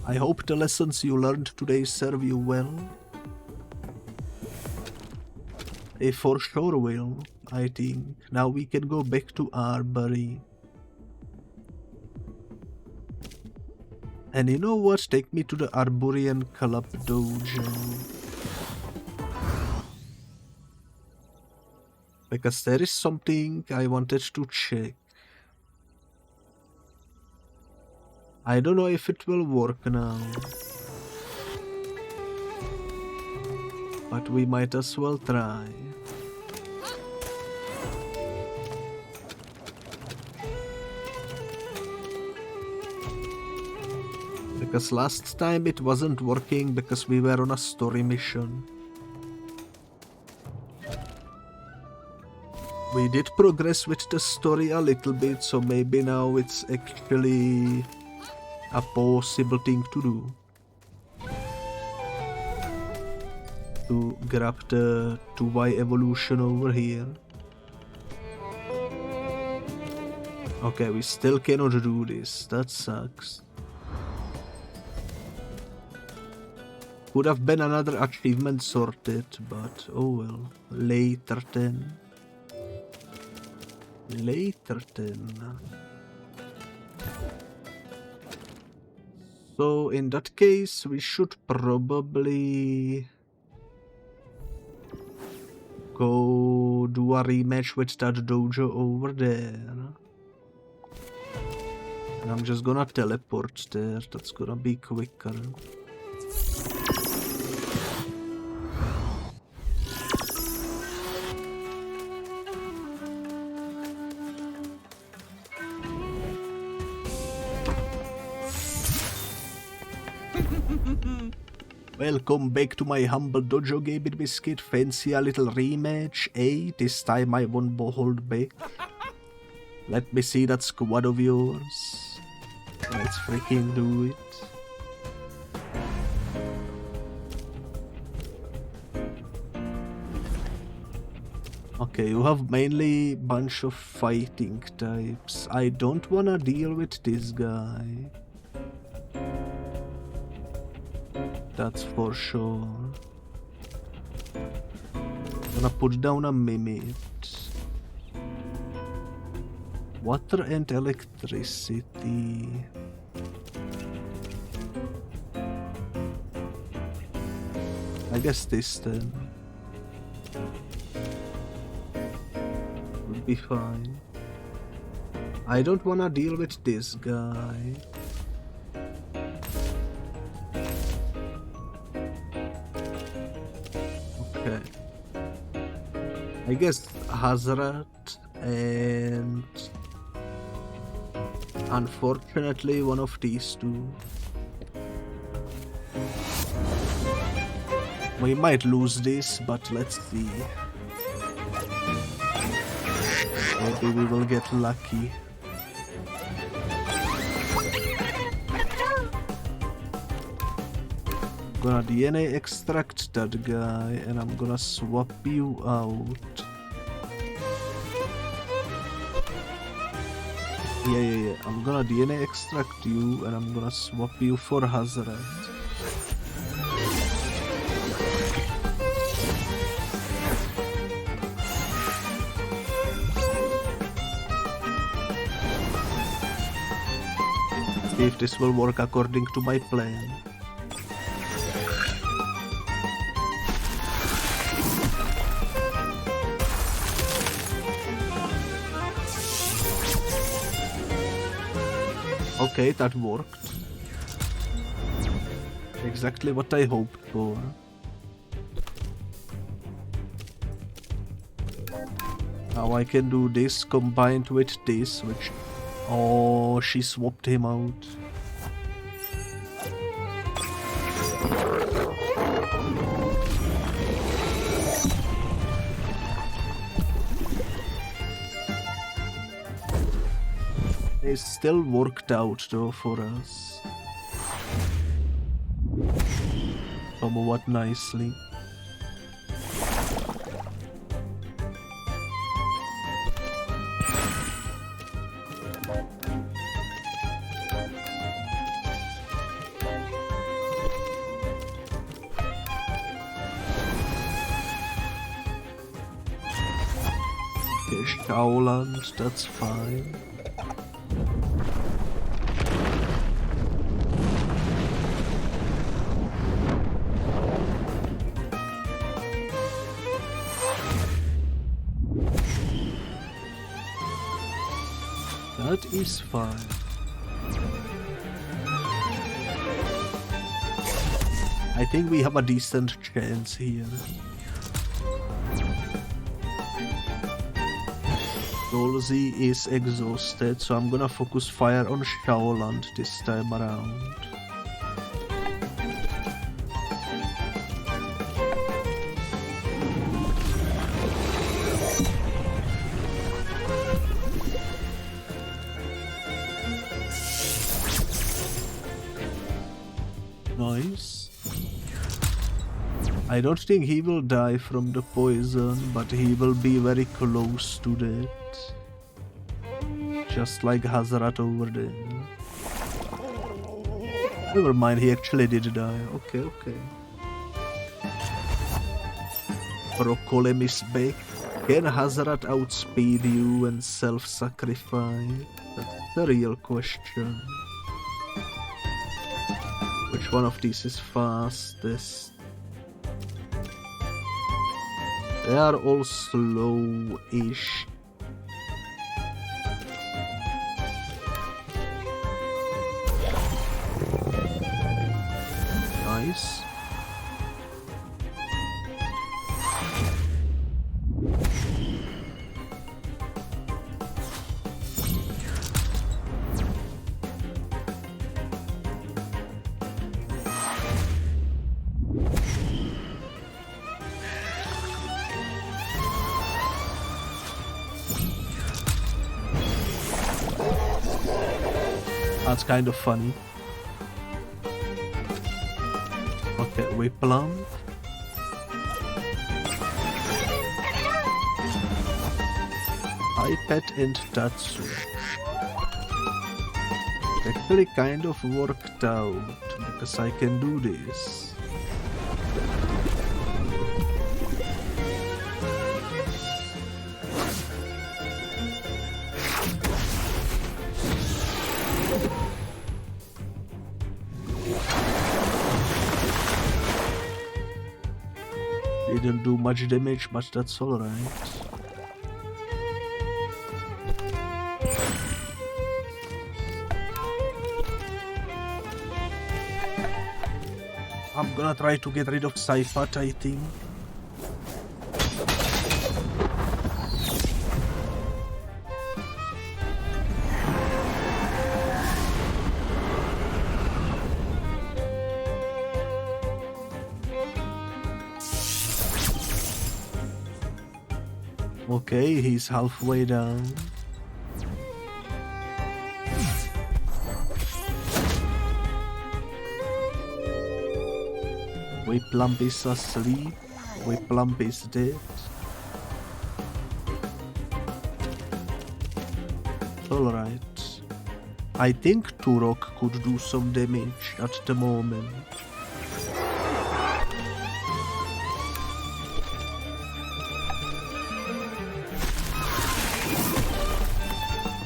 I hope the lessons you learned today serve you well. They for sure will, I think. Now we can go back to Arbury. And you know what? Take me to the Arborian Club Dojo. Because there is something I wanted to check. I don't know if it will work now. But we might as well try. Because last time it wasn't working because we were on a story mission. We did progress with the story a little bit, so maybe now it's actually a possible thing to do. To grab the 2Y evolution over here. Okay, we still cannot do this. That sucks. Could have been another achievement sorted, but oh well. Later then. Later then. So in that case, we should probably go do a rematch with that dojo over there. And I'm just gonna teleport there, that's gonna be quicker. Welcome back to my humble dojo, Gabit Biscuit. Fancy a little rematch, eh? This time I won't hold back. Let me see that squad of yours. Let's freaking do it. Okay, you have mainly bunch of fighting types. I don't wanna deal with this guy. That's for sure. I'm gonna put down a Mimit. Water and electricity. I guess this then would be fine. I don't wanna deal with this guy. Okay. I guess Hazrat and unfortunately one of these two. We might lose this, but let's see. Maybe we will get lucky. I'm gonna DNA extract that guy and I'm gonna swap you out. Yeah. I'm gonna DNA extract you and I'm gonna swap you for Hazrat. See if this will work according to my plan. Okay, that worked. Exactly what I hoped for. Now I can do this combined with this, which... Oh, she swapped him out. It still worked out though for us. Somewhat nicely. Okay, Shauland, that's fine. That is fine. I think we have a decent chance here. Dolzy is exhausted, so I'm gonna focus fire on Shaoland this time around. I don't think he will die from the poison, but he will be very close to that. Just like Hazarat over there. Never mind, he actually did die. Okay, okay. Procolem is back. Can Hazarat outspeed you and self-sacrifice? That's the real question. Which one of these is fastest? They are all slow-ish. Nice. That's kind of funny. Okay, we plump. iPad and Tatsu. It actually kind of worked out because I can do this. Didn't do much damage, but that's alright. I'm gonna try to get rid of Saipark, I think. Okay, he's halfway down. Whiplump is asleep. Whiplump is dead. Alright. I think Turok could do some damage at the moment.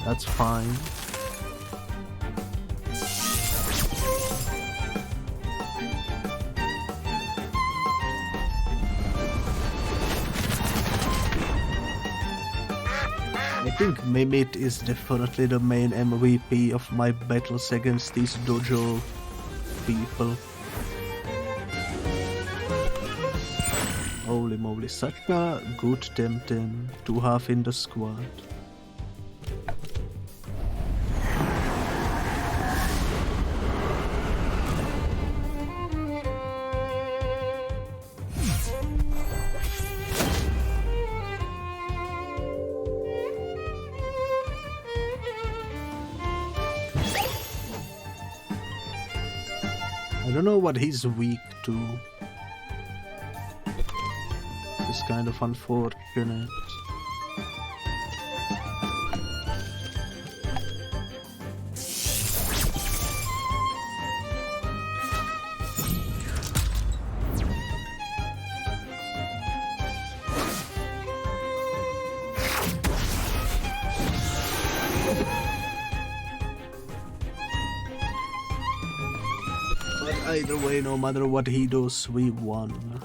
That's fine. I think Mimit is definitely the main MVP of my battles against these Dojo people. Holy moly, such a good Temtem to have in the squad. I don't know what he's weak to. It's kind of unfortunate. Either way, no matter what he does, we won.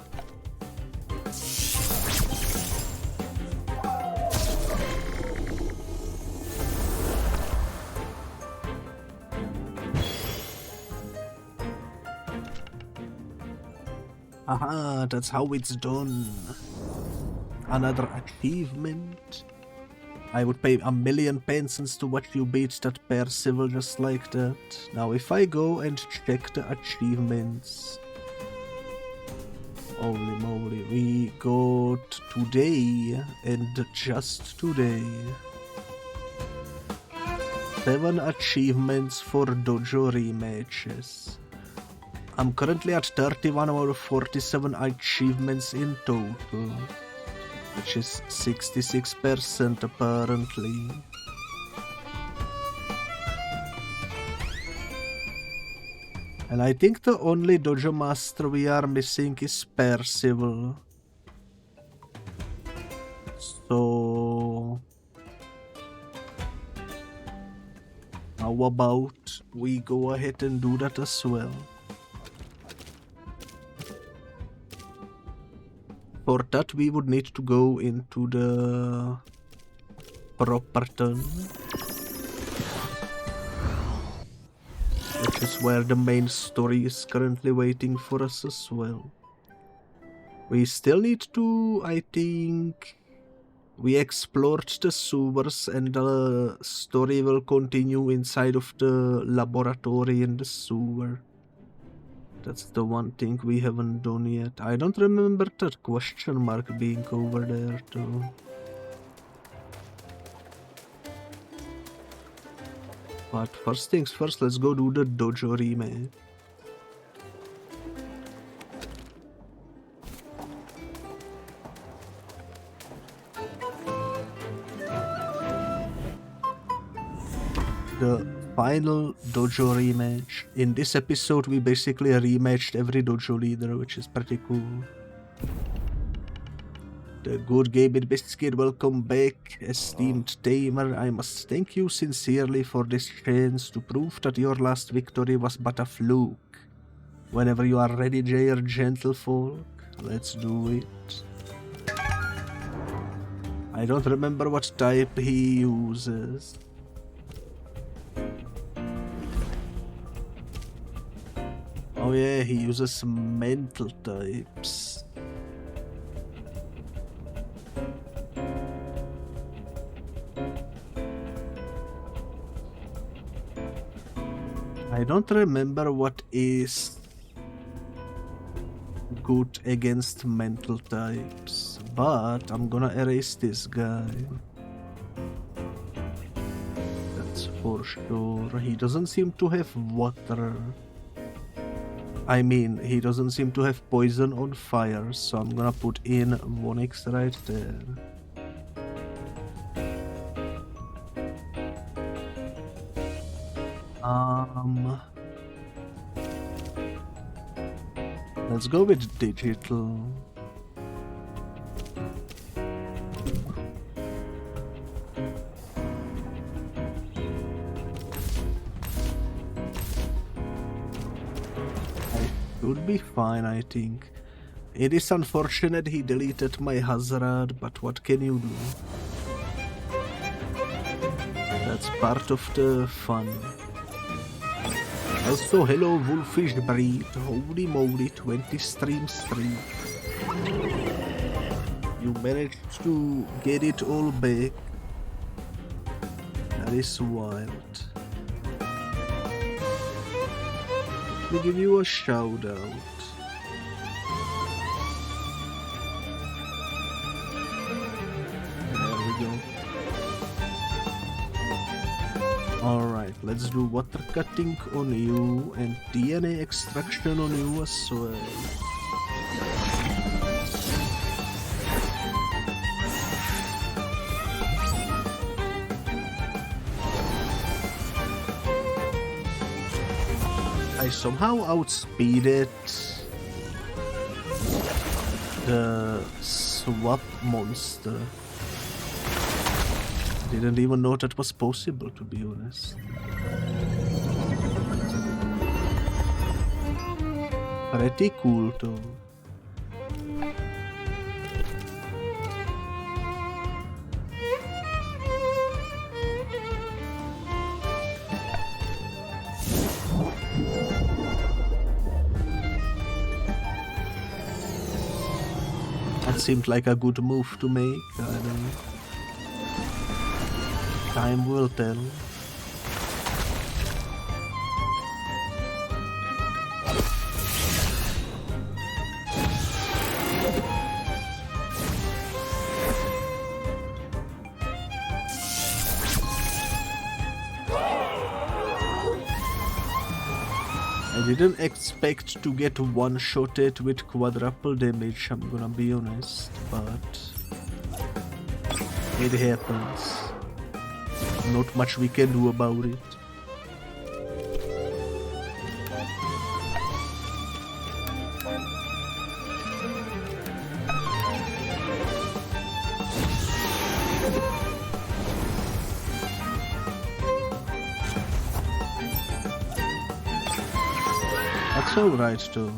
Aha, that's how it's done. Another achievement. I would pay 1,000,000 pencils to watch you beat that Percival just like that. Now if I go and check the achievements... Holy moly, we got today and just today 7 achievements for Dojo rematches. I'm currently at 31 out of 47 achievements in total, which is 66% apparently. And I think the only Dojo Master we are missing is Percival. So how about we go ahead and do that as well? For that we would need to go into the proper turn, which is where the main story is currently waiting for us as well. We still need to, I think, we explored the sewers and the story will continue inside of the laboratory in the sewer. That's the one thing we haven't done yet. I don't remember that question mark being over there too. But first things first, let's go do the Dojo Rematch. The final Dojo Rematch. In this episode we basically rematched every Dojo leader, which is pretty cool. The good gaming biscuit, welcome back, esteemed tamer. I must thank you sincerely for this chance to prove that your last victory was but a fluke. Whenever you are ready, dear gentlefolk, let's do it. I don't remember what type he uses. Oh yeah, he uses mental types. I don't remember what is good against mental types, but I'm gonna erase this guy. That's for sure. He doesn't seem to have water. I mean, he doesn't seem to have poison on fire, so I'm gonna put in 1x right there. Let's go with digital. Should be fine, I think. It is unfortunate he deleted my hazard, but what can you do? That's part of the fun. Also, hello Wolfish Breed, holy moly, 20 stream streak. You managed to get it all back. That is wild. Let me give you a shout out. There we go. Alright, let's do water cutting on you and DNA extraction on you as well. I somehow outspeeded the swap monster. Didn't even know that was possible, to be honest. Pretty cool though. That seemed like a good move to make. I don't know. Time will tell. I I didn't expect to get one-shotted with quadruple damage, I'm gonna be honest, but it happens. Not much we can do about it. That's alright too.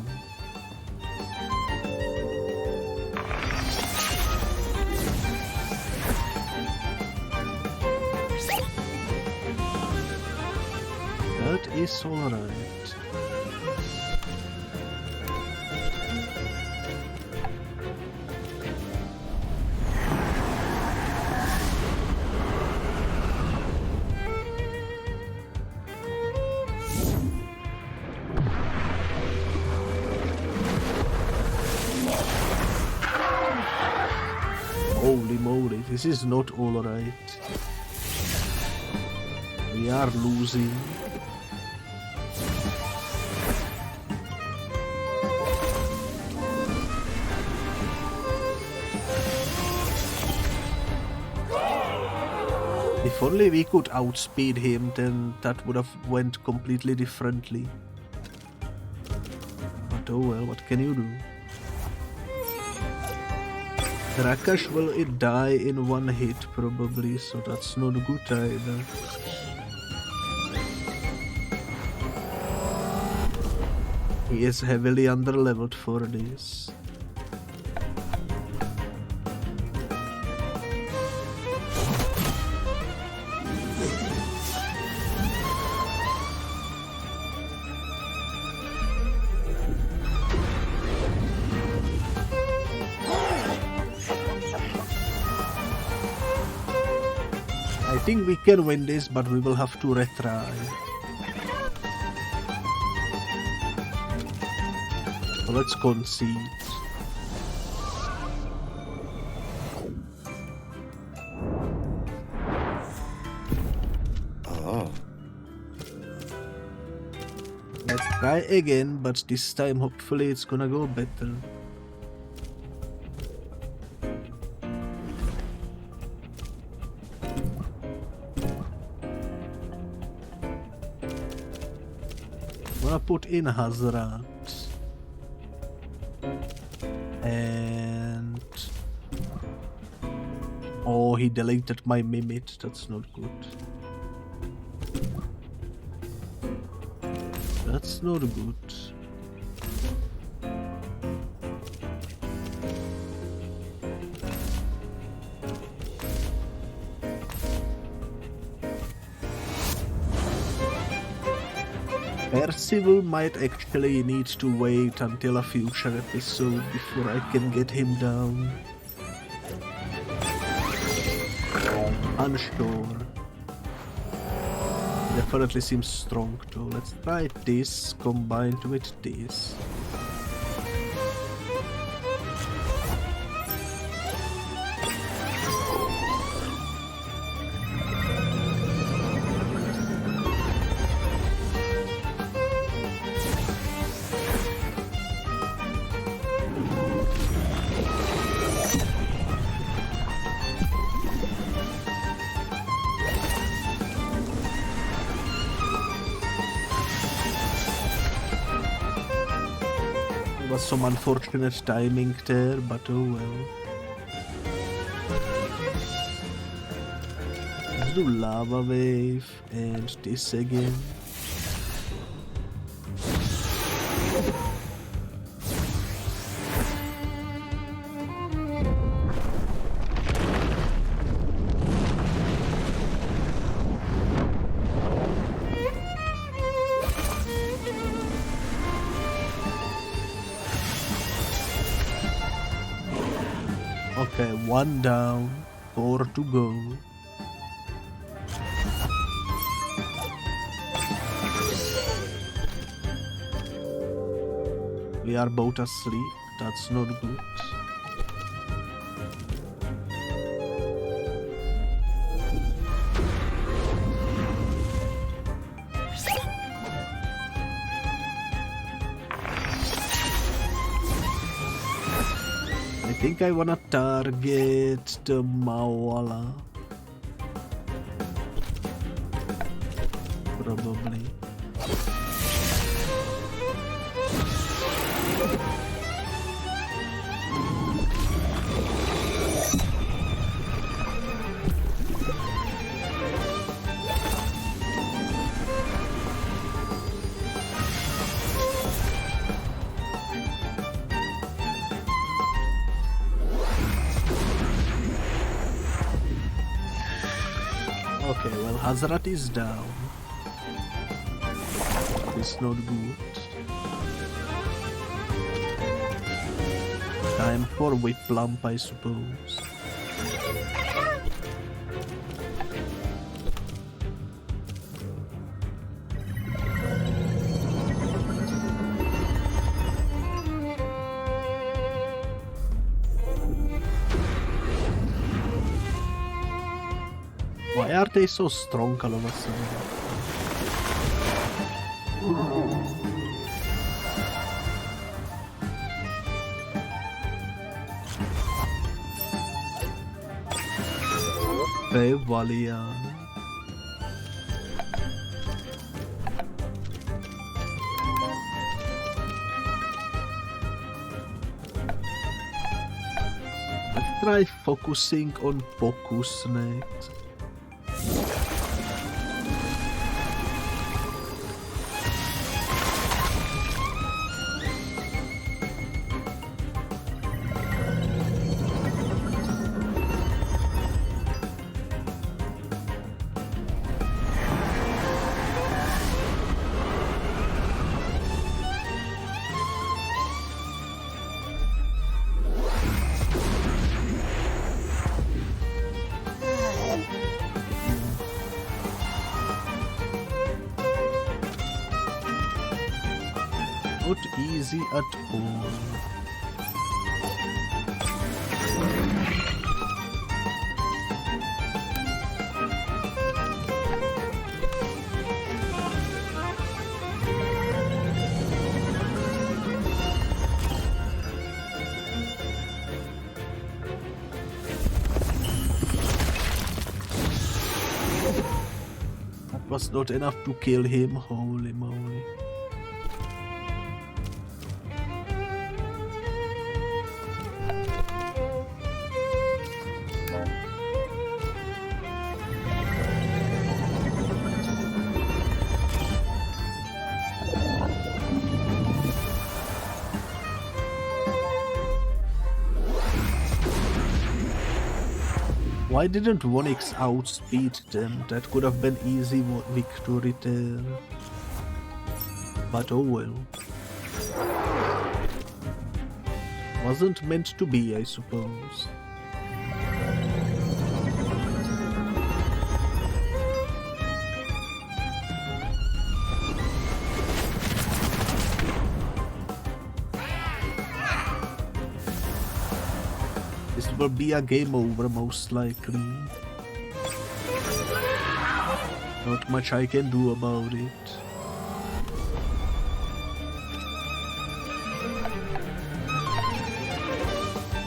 That is alright. Holy moly, this is not alright. We are losing. If only we could outspeed him, then that would have went completely differently. But oh well, what can you do? Rakash will die in one hit probably, so that's not good either. He is heavily underleveled for this. I think we can win this, but we will have to retry. So let's concede. Let's try again, but this time hopefully it's gonna go better. I'm gonna put in Hazrat. And... oh, he deleted my Mimit, that's not good. That's not good. Percival might actually need to wait until a future episode before I can get him down. Unsure. Definitely seems strong too. Let's try this combined with this. Some unfortunate timing there, but oh well. Let's do Lava Wave and this again. Okay, 1 down, 4 to go. We are both asleep, that's not good. think I wanna target the Mawala. Probably. Okay, well, Hazrat is down. It's not good. Time for Whiplump, I suppose. Why are they so strong all of a sudden? Valian. Let's try focusing on focus next. Not easy at all. That was not enough to kill him, holy moly. Why didn't 1x outspeed them? That could have been easy victory there. But oh well. Wasn't meant to be, I suppose. Will be a game over most likely. Not much I can do about it.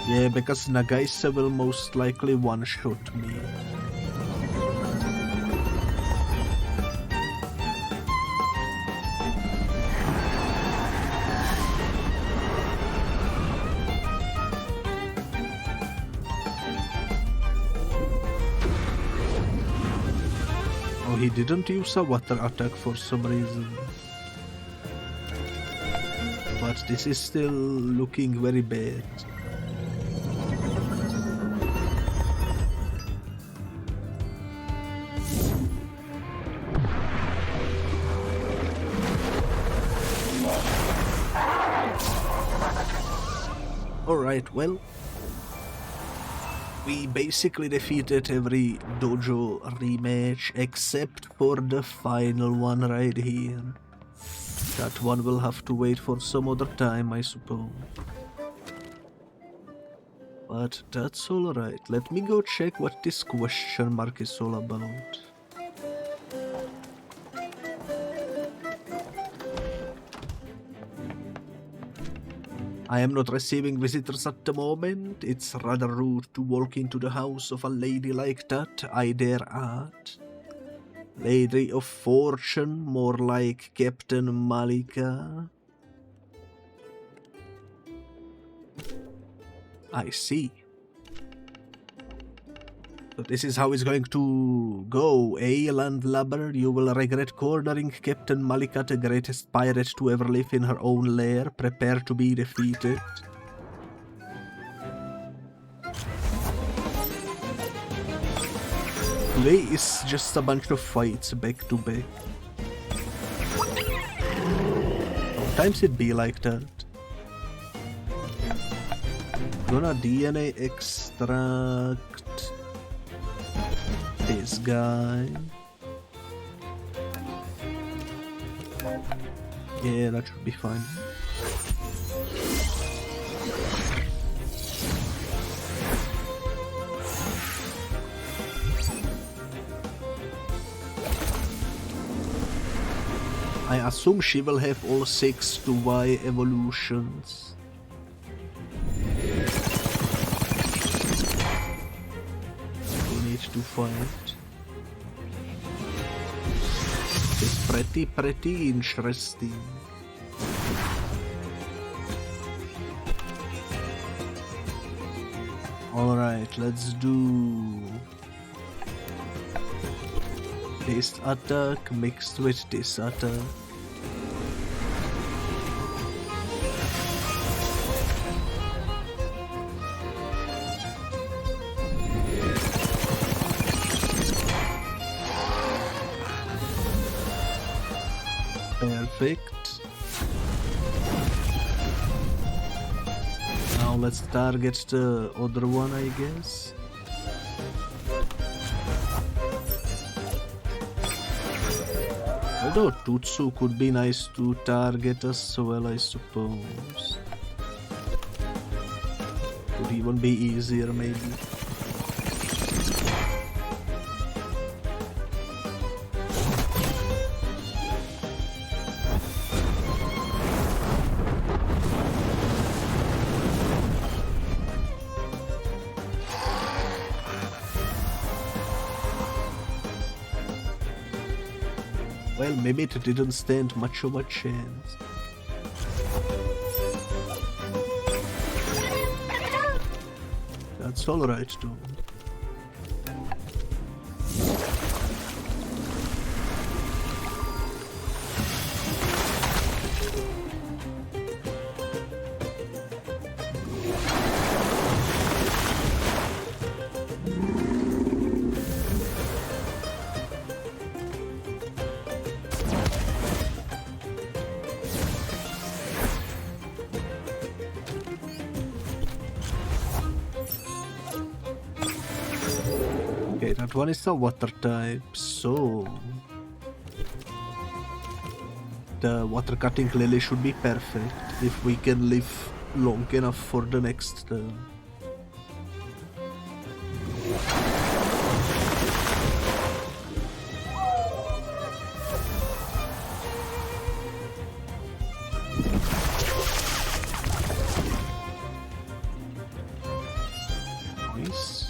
Yeah, because Nagaisa will most likely one-shot me. He didn't use a water attack for some reason. But this is still looking very bad. Alright, well. We basically defeated every Dojo rematch except for the final one right here. That one will have to wait for some other time, I suppose. But that's alright. Let me go check what this question mark is all about. I am not receiving visitors at the moment. It's rather rude to walk into the house of a lady like that, I dare add. Lady of Fortune, more like Captain Malika. I see. So this is how it's going to go, eh, landlubber? You will regret cornering Captain Malika, the greatest pirate to ever live in her own lair. Prepare to be defeated. Today is just a bunch of fights back to back. Sometimes it be like that. Gonna DNA extract this guy. Yeah, that should be fine. I assume she will have all 6 to Y evolutions. We need to fight. It's pretty interesting. Alright, let's do this attack mixed with this attack. Perfect. Now let's target the other one, I guess. Although Tutsu could be nice to target as well, I suppose. Could even be easier, maybe. Well, maybe it didn't stand much of a chance. That's alright too. Okay, that one is a water type, so the water cutting lily should be perfect if we can live long enough for the next turn. Nice.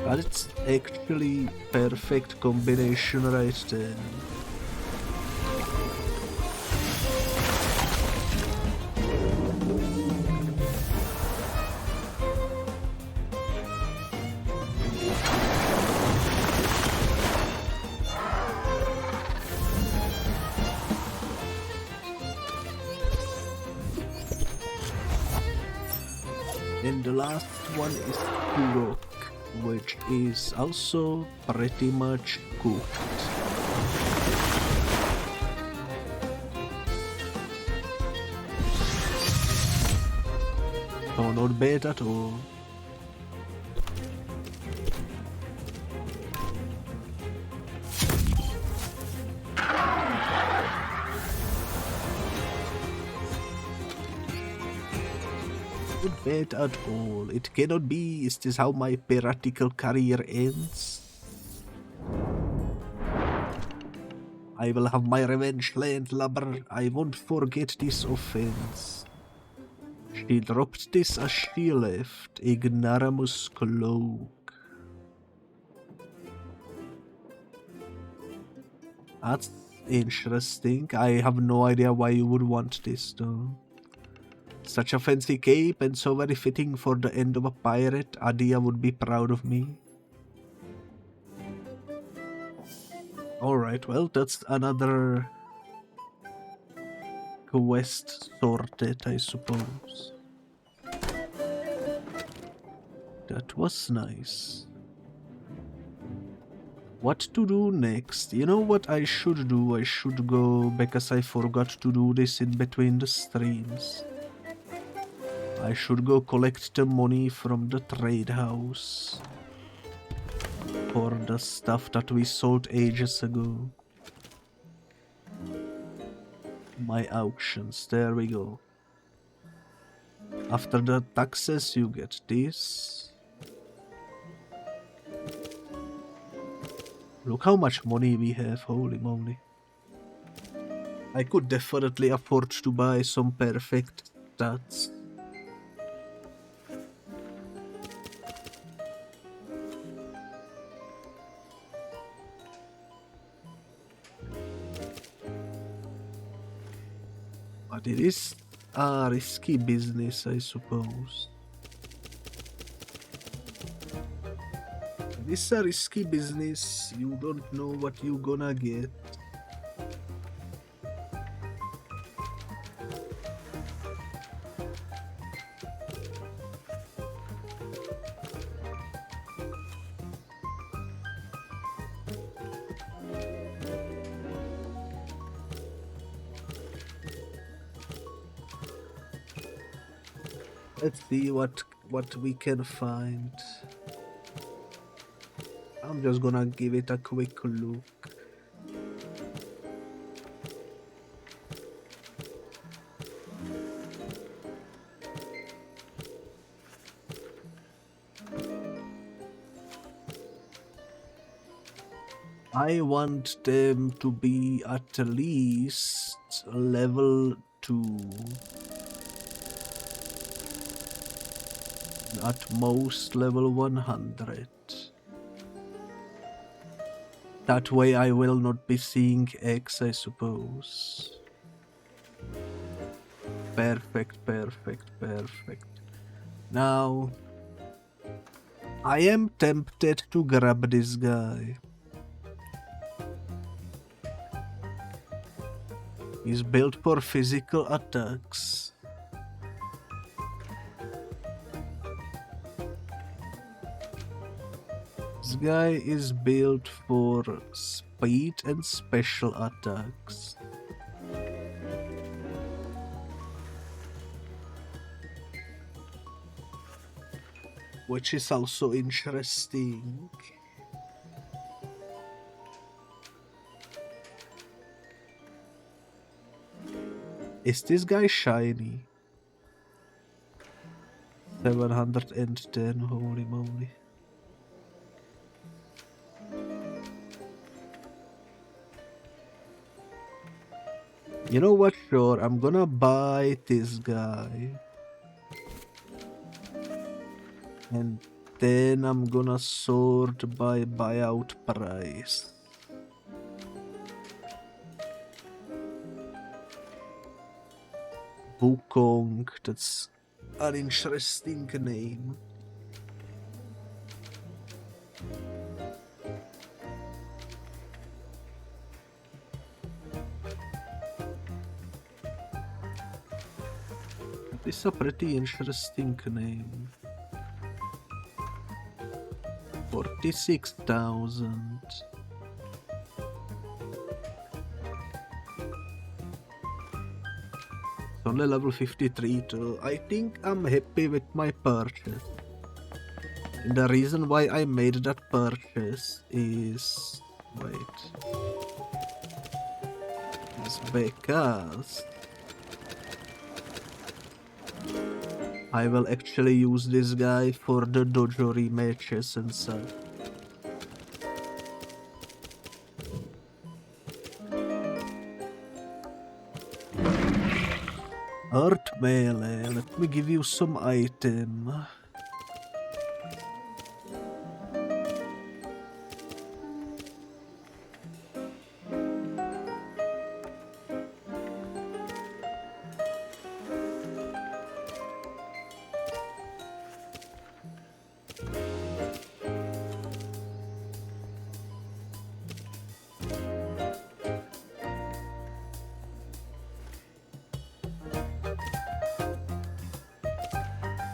But it's actually perfect combination right there. And the last one is Turok, which is also pretty much cooked. Oh, not bad at all. Not bad at all. It cannot be. Is this how my piratical career ends? I will have my revenge, landlubber. I won't forget this offense. She dropped this as she left, ignoramus cloak. That's interesting. I have no idea why you would want this though. Such a fancy cape and so very fitting for the end of a pirate. Adia would be proud of me. Alright, well, that's another quest sorted, I suppose. That was nice. What to do next? You know what I should do? I should go, because I forgot to do this in between the streams. I should go collect the money from the trade house for the stuff that we sold ages ago. My auctions, there we go. After the taxes you get this. Look how much money we have, holy moly. I could definitely afford to buy some perfect stats. But it is a risky business, I suppose. It is a risky business, you don't know what you're gonna get. Let's see what we can find. I'm just gonna give it a quick look. I want them to be at least level 2. At most level 100. That way I will not be seeing X, I suppose. Perfect, perfect, perfect. Now, I am tempted to grab this guy. He's built for physical attacks. This guy is built for speed and special attacks. Which is also interesting. Is this guy shiny? 710, holy moly. You know what, sure, I'm gonna buy this guy. And then I'm gonna sort by buyout price. Wukong, that's an interesting name. It's a pretty interesting name. 46,000. It's only level 53 too. I think I'm happy with my purchase. And the reason why I made that purchase is... wait. Is because... I will actually use this guy for the Dojo rematches and stuff. Earth melee, let me give you some item.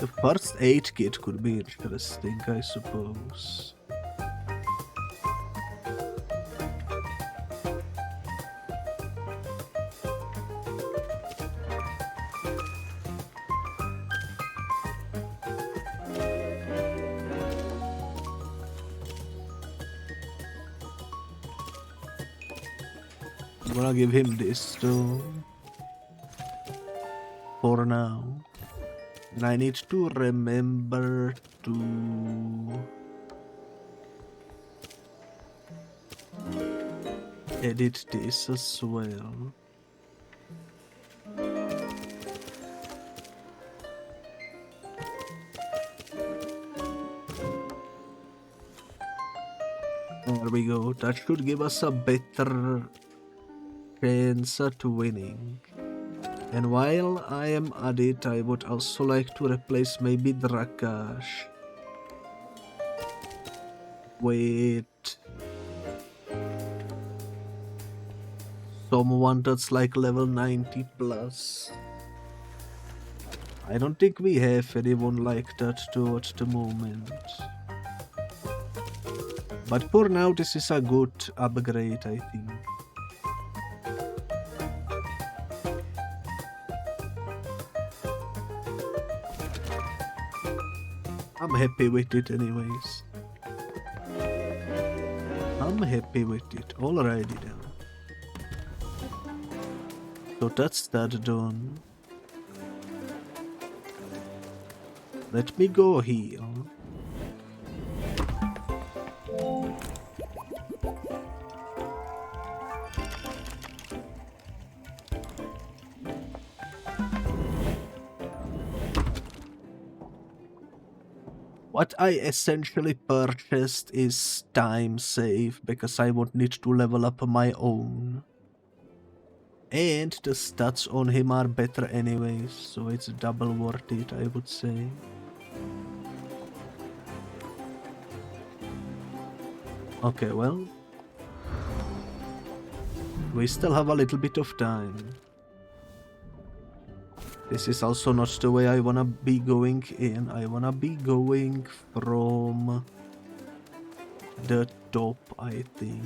The first aid kit could be interesting, I suppose. I'm gonna give him this too. For now. And I need to remember to edit this as well. There we go. That should give us a better chance at winning. And while I am at it, I would also like to replace maybe Drakash with someone that's like level 90 plus. I don't think we have anyone like that too at the moment. But for now, this is a good upgrade, I think. I'm happy with it anyways. I'm happy with it. Alrighty then. So that's that done. Let me go here. What I essentially purchased is time save, because I won't need to level up my own. And the stats on him are better anyways, so it's double worth it, I would say. Okay, well, we still have a little bit of time. This is also not the way I wanna be going in. I wanna be going from the top, I think.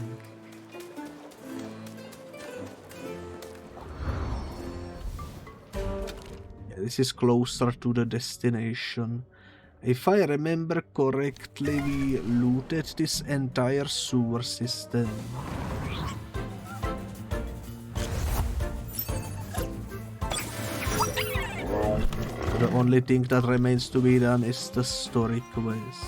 Yeah, this is closer to the destination. If I remember correctly, we looted this entire sewer system. The only thing that remains to be done is the story quest.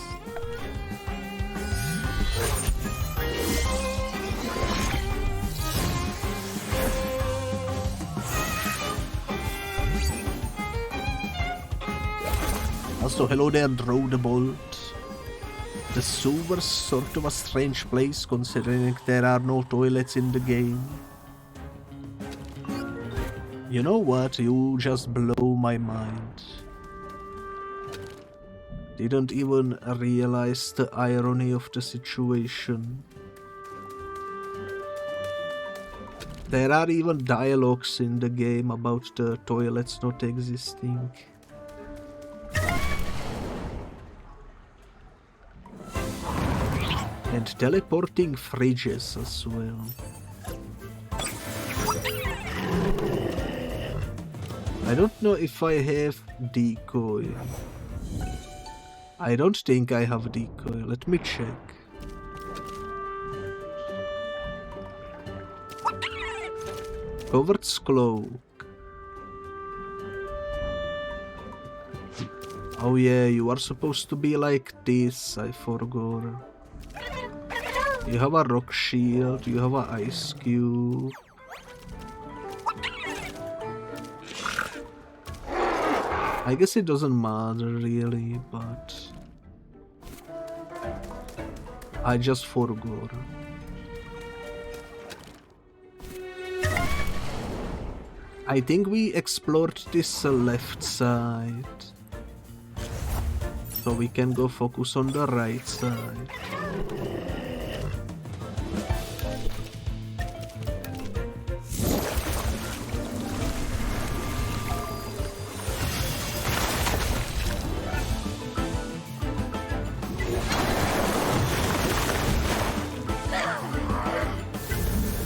Also, hello there, Droidebolt. The sewer's sort of a strange place considering there are no toilets in the game. You know what? You just blow my mind. Didn't even realize the irony of the situation. There are even dialogues in the game about the toilets not existing. And teleporting fridges as well. I don't know if I have decoy. I don't think I have decoy. Let me check. Covered cloak. Oh yeah, you are supposed to be like this, I forgot. You have a rock shield, you have an ice cube. I guess it doesn't matter really, but I just forgot. I think we explored this left side, so we can go focus on the right side.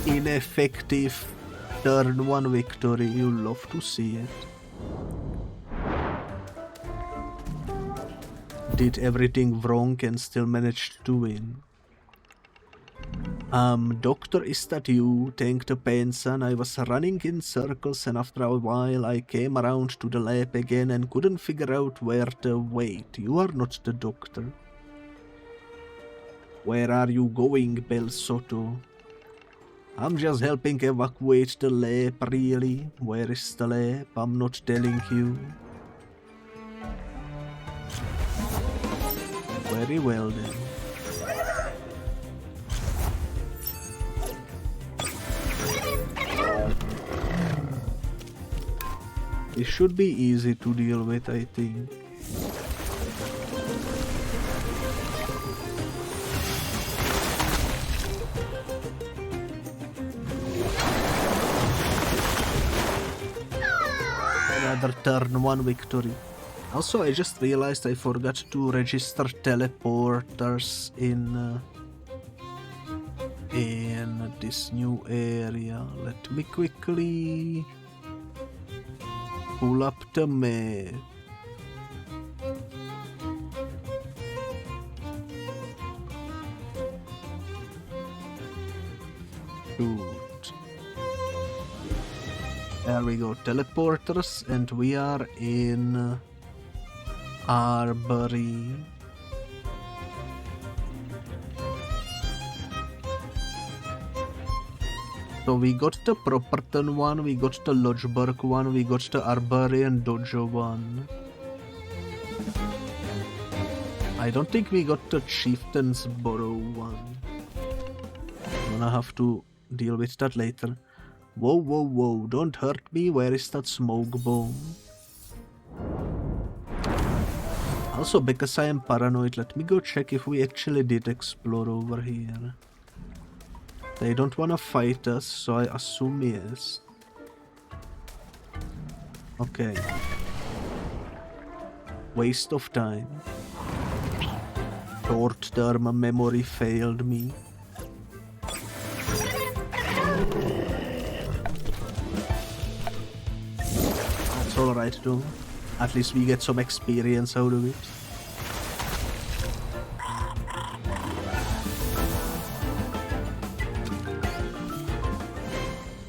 Ineffective turn 1 victory, you love to see it. Did everything wrong and still managed to win. Doctor, is that you? Thank the pain, son. I was running in circles and after a while I came around to the lab again and couldn't figure out where to wait. You are not the doctor. Where are you going, Bel Soto? I'm just helping evacuate the lab, really. Where is the lab? I'm not telling you. Very well then. It should be easy to deal with, I think. Another turn 1 victory. Also, I just realized I forgot to register teleporters in this new area. Let me quickly pull up the map. Good. There we go, teleporters, and we are in Arbory. So we got the Properton one, we got the Lodgeburg one, we got the Arbory and Dojo one. I don't think we got the Chieftain's Burrow one. Gonna have to deal with that later. Whoa, whoa, whoa, don't hurt me, where is that smoke bomb? Also, because I am paranoid, let me go check if we actually did explore over here. They don't wanna fight us, so I assume yes. Okay. Waste of time. Short-term memory failed me. That's alright though. At least we get some experience out of it.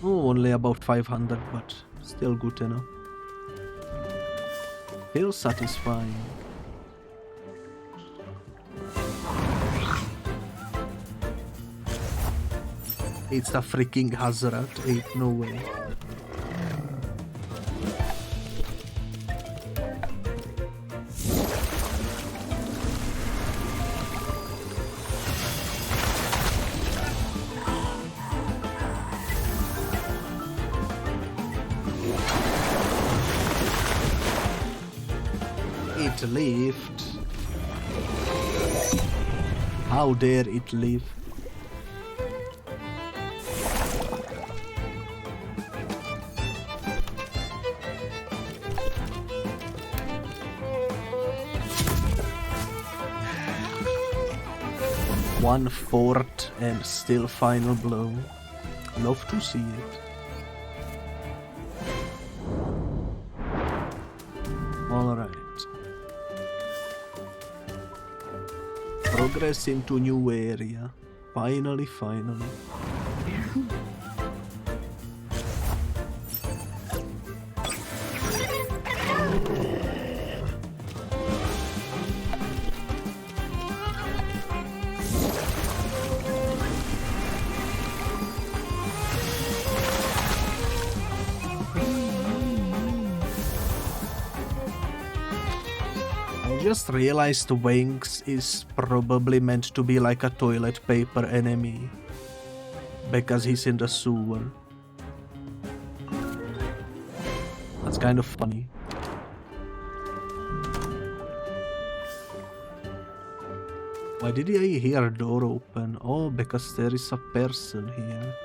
Oh, only about 500, but still good enough. Feels satisfying. It's a freaking hazard, ain't no way. It lived. How dare it live? One fourth and still final blow. Love to see it. Alright. Progress into new area. Finally. just realized Wings is probably meant to be like a toilet paper enemy. Because he's in the sewer. That's kind of funny. Why did I hear a door open? Oh, because there is a person here.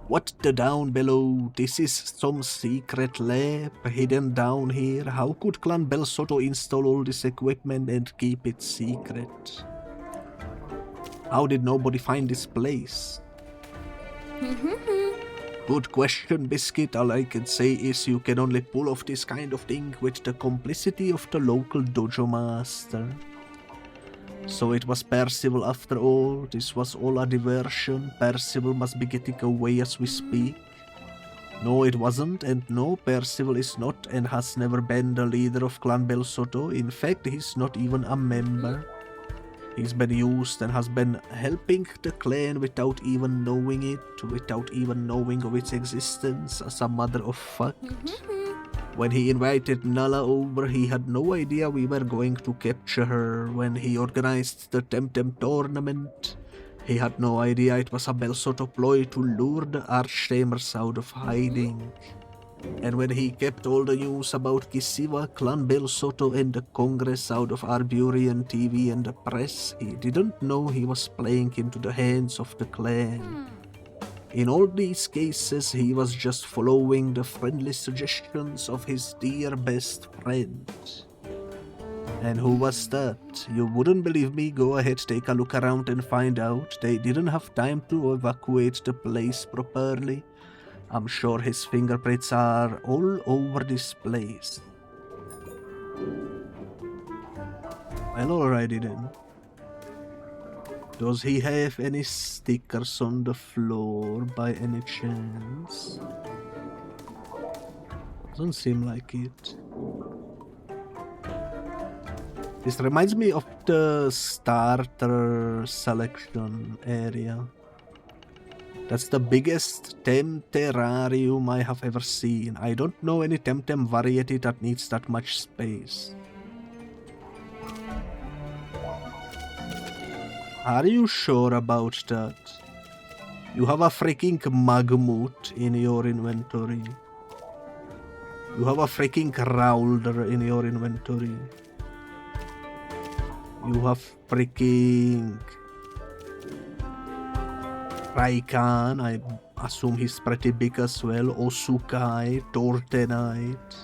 What the down below? This is some secret lab hidden down here. How could Clan Belsoto install all this equipment and keep it secret? How did nobody find this place? Good question, Biscuit. All I can say is you can only pull off this kind of thing with the complicity of the local dojo master. So it was Percival after all. This was all a diversion. Percival must be getting away as we speak. No, it wasn't, and no, Percival is not and has never been the leader of Clan Belsoto. In fact, he's not even a member. He's been used and has been helping the clan without even knowing it, without even knowing of its existence as a mother of fuck. When he invited Nala over, he had no idea we were going to capture her. When he organized the Temtem tournament, he had no idea it was a Belsoto ploy to lure the Archtamers out of hiding. And when he kept all the news about Kisiwa, Clan Belsoto and the Congress out of Arburian TV and the press, he didn't know he was playing into the hands of the clan. In all these cases, he was just following the friendly suggestions of his dear best friend. And who was that? You wouldn't believe me? Go ahead, take a look around and find out. They didn't have time to evacuate the place properly. I'm sure his fingerprints are all over this place. Well, alrighty then. Does he have any stickers on the floor by any chance? Doesn't seem like it. This reminds me of the starter selection area. That's the biggest Temterarium I have ever seen. I don't know any Temtem variety that needs that much space. Are you sure about that? You have a freaking Magmut in your inventory. You have a freaking Rowler in your inventory. You have freaking Raikan, I assume he's pretty big as well. Osukai, Tortenite.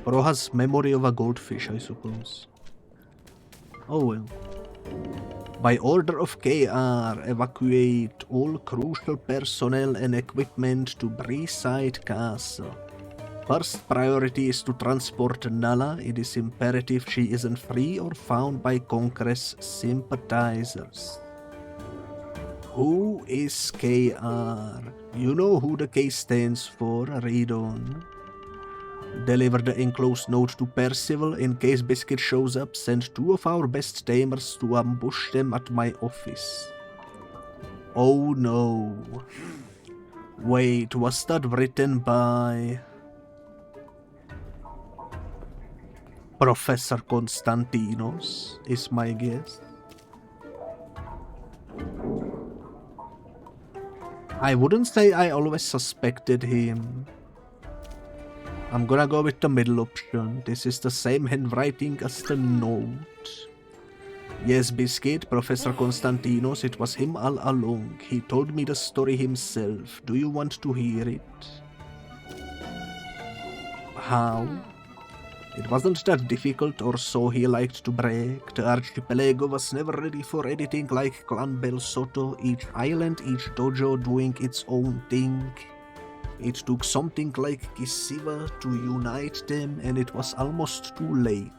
Bro has memory of a goldfish, I suppose. Oh well. By order of KR, evacuate all crucial personnel and equipment to Breeside Castle. First priority is to transport Nala. It is imperative she isn't free or found by Congress sympathizers. Who is KR? You know who the K stands for, read on. Deliver the enclosed note to Percival. In case Biscuit shows up, send 2 of our best tamers to ambush them at my office. Oh no. Wait, was that written by Professor Konstantinos, is my guess. I wouldn't say I always suspected him. I'm gonna go with the middle option. This is the same handwriting as the note. Yes, Biscuit, Professor Konstantinos, it was him all along. He told me the story himself. Do you want to hear it? How? It wasn't that difficult, or so he liked to brag. The archipelago was never ready for anything like Clan Belsoto, each island, each dojo doing its own thing. It took something like Kisiwa to unite them, and it was almost too late.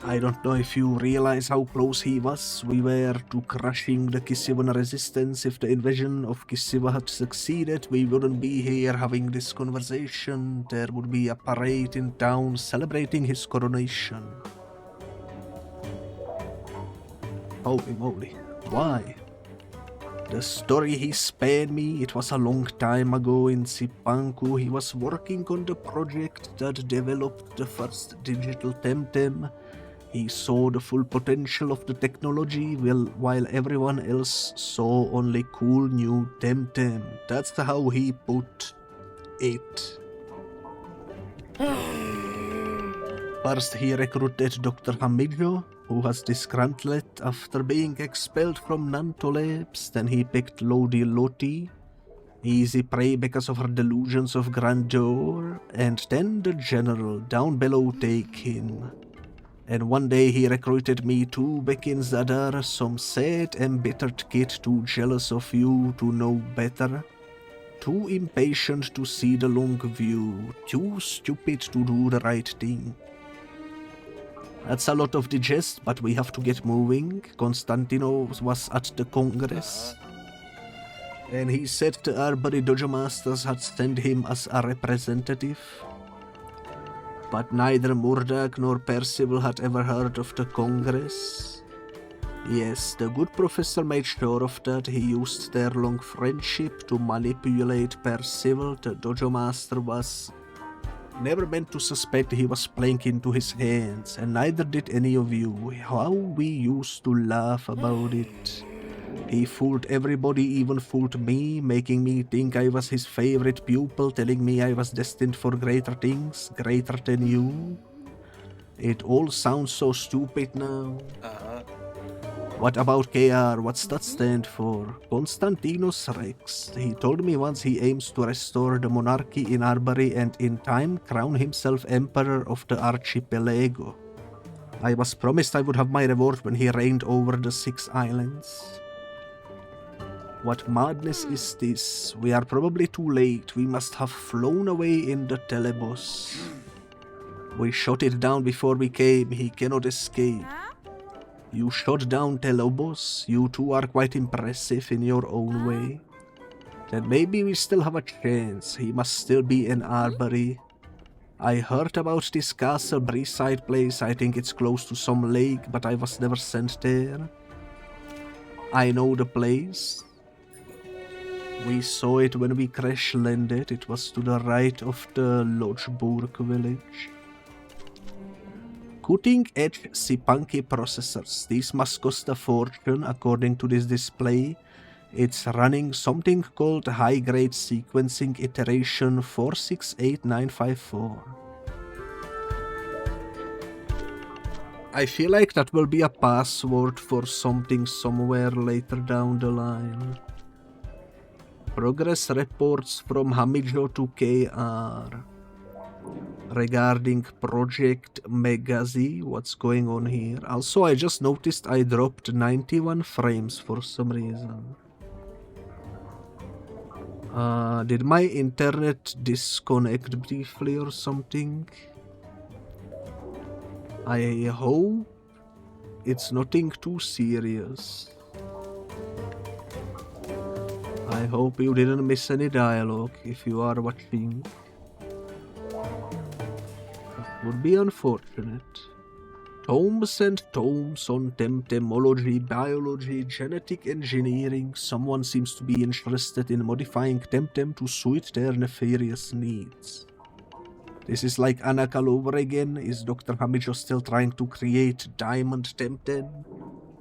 I don't know if you realize how close he was. We were to crushing the Kisiwan resistance. If the invasion of Kisiwa had succeeded, we wouldn't be here having this conversation. There would be a parade in town celebrating his coronation. Holy moly. Why? The story he spared me, it was a long time ago in Sipanku. He was working on the project that developed the first digital Temtem. He saw the full potential of the technology while everyone else saw only cool new Temtem. That's how he put it. First he recruited Dr. Hamijo, who was disgruntled after being expelled from Nanto Labs. Then he picked Lodi Loti, easy prey because of her delusions of grandeur. And then the general down below taken. And one day he recruited me too, Bekin Zadar, some sad, embittered kid too jealous of you to know better. Too impatient to see the long view, too stupid to do the right thing. That's a lot of digest, but we have to get moving. Constantino was at the Congress. And he said the Arbery Dojo Masters had sent him as a representative. But neither Murdag nor Percival had ever heard of the Congress. Yes, the good professor made sure of that. He used their long friendship to manipulate Percival. The Dojo Master was never meant to suspect he was playing into his hands, and neither did any of you. How we used to laugh about it. He fooled everybody, even fooled me, making me think I was his favorite pupil, telling me I was destined for greater things, greater than you. It all sounds so stupid now. What about KR? What's that stand for? Constantinos Rex. He told me once he aims to restore the monarchy in Arbery and in time crown himself emperor of the archipelago. I was promised I would have my reward when he reigned over the 6 islands. What madness is this? We are probably too late. We must have flown away in the telebus. We shot it down before we came. He cannot escape. You shot down Telobos. You two are quite impressive in your own way. Then maybe we still have a chance. He must still be in Arbery. I heard about this castle Breeside place. I think it's close to some lake, but I was never sent there. I know the place. We saw it when we crash landed. It was to the right of the Lodgeburg village. Cutting-edge Sipanki processors. These must cost a fortune according to this display. It's running something called high-grade sequencing iteration 468954. I feel like that will be a password for something somewhere later down the line. Progress reports from Hamijo to KR. Regarding Project Megazi, what's going on here? Also, I just noticed I dropped 91 frames for some reason. Did my internet disconnect briefly or something? I hope it's nothing too serious. I hope you didn't miss any dialogue if you are watching. Would be unfortunate. Tomes and tomes on Temtemology, biology, genetic engineering. Someone seems to be interested in modifying Temtem to suit their nefarious needs. This is like Anak all over again. Is Dr. Hamijo still trying to create Diamond Temtem?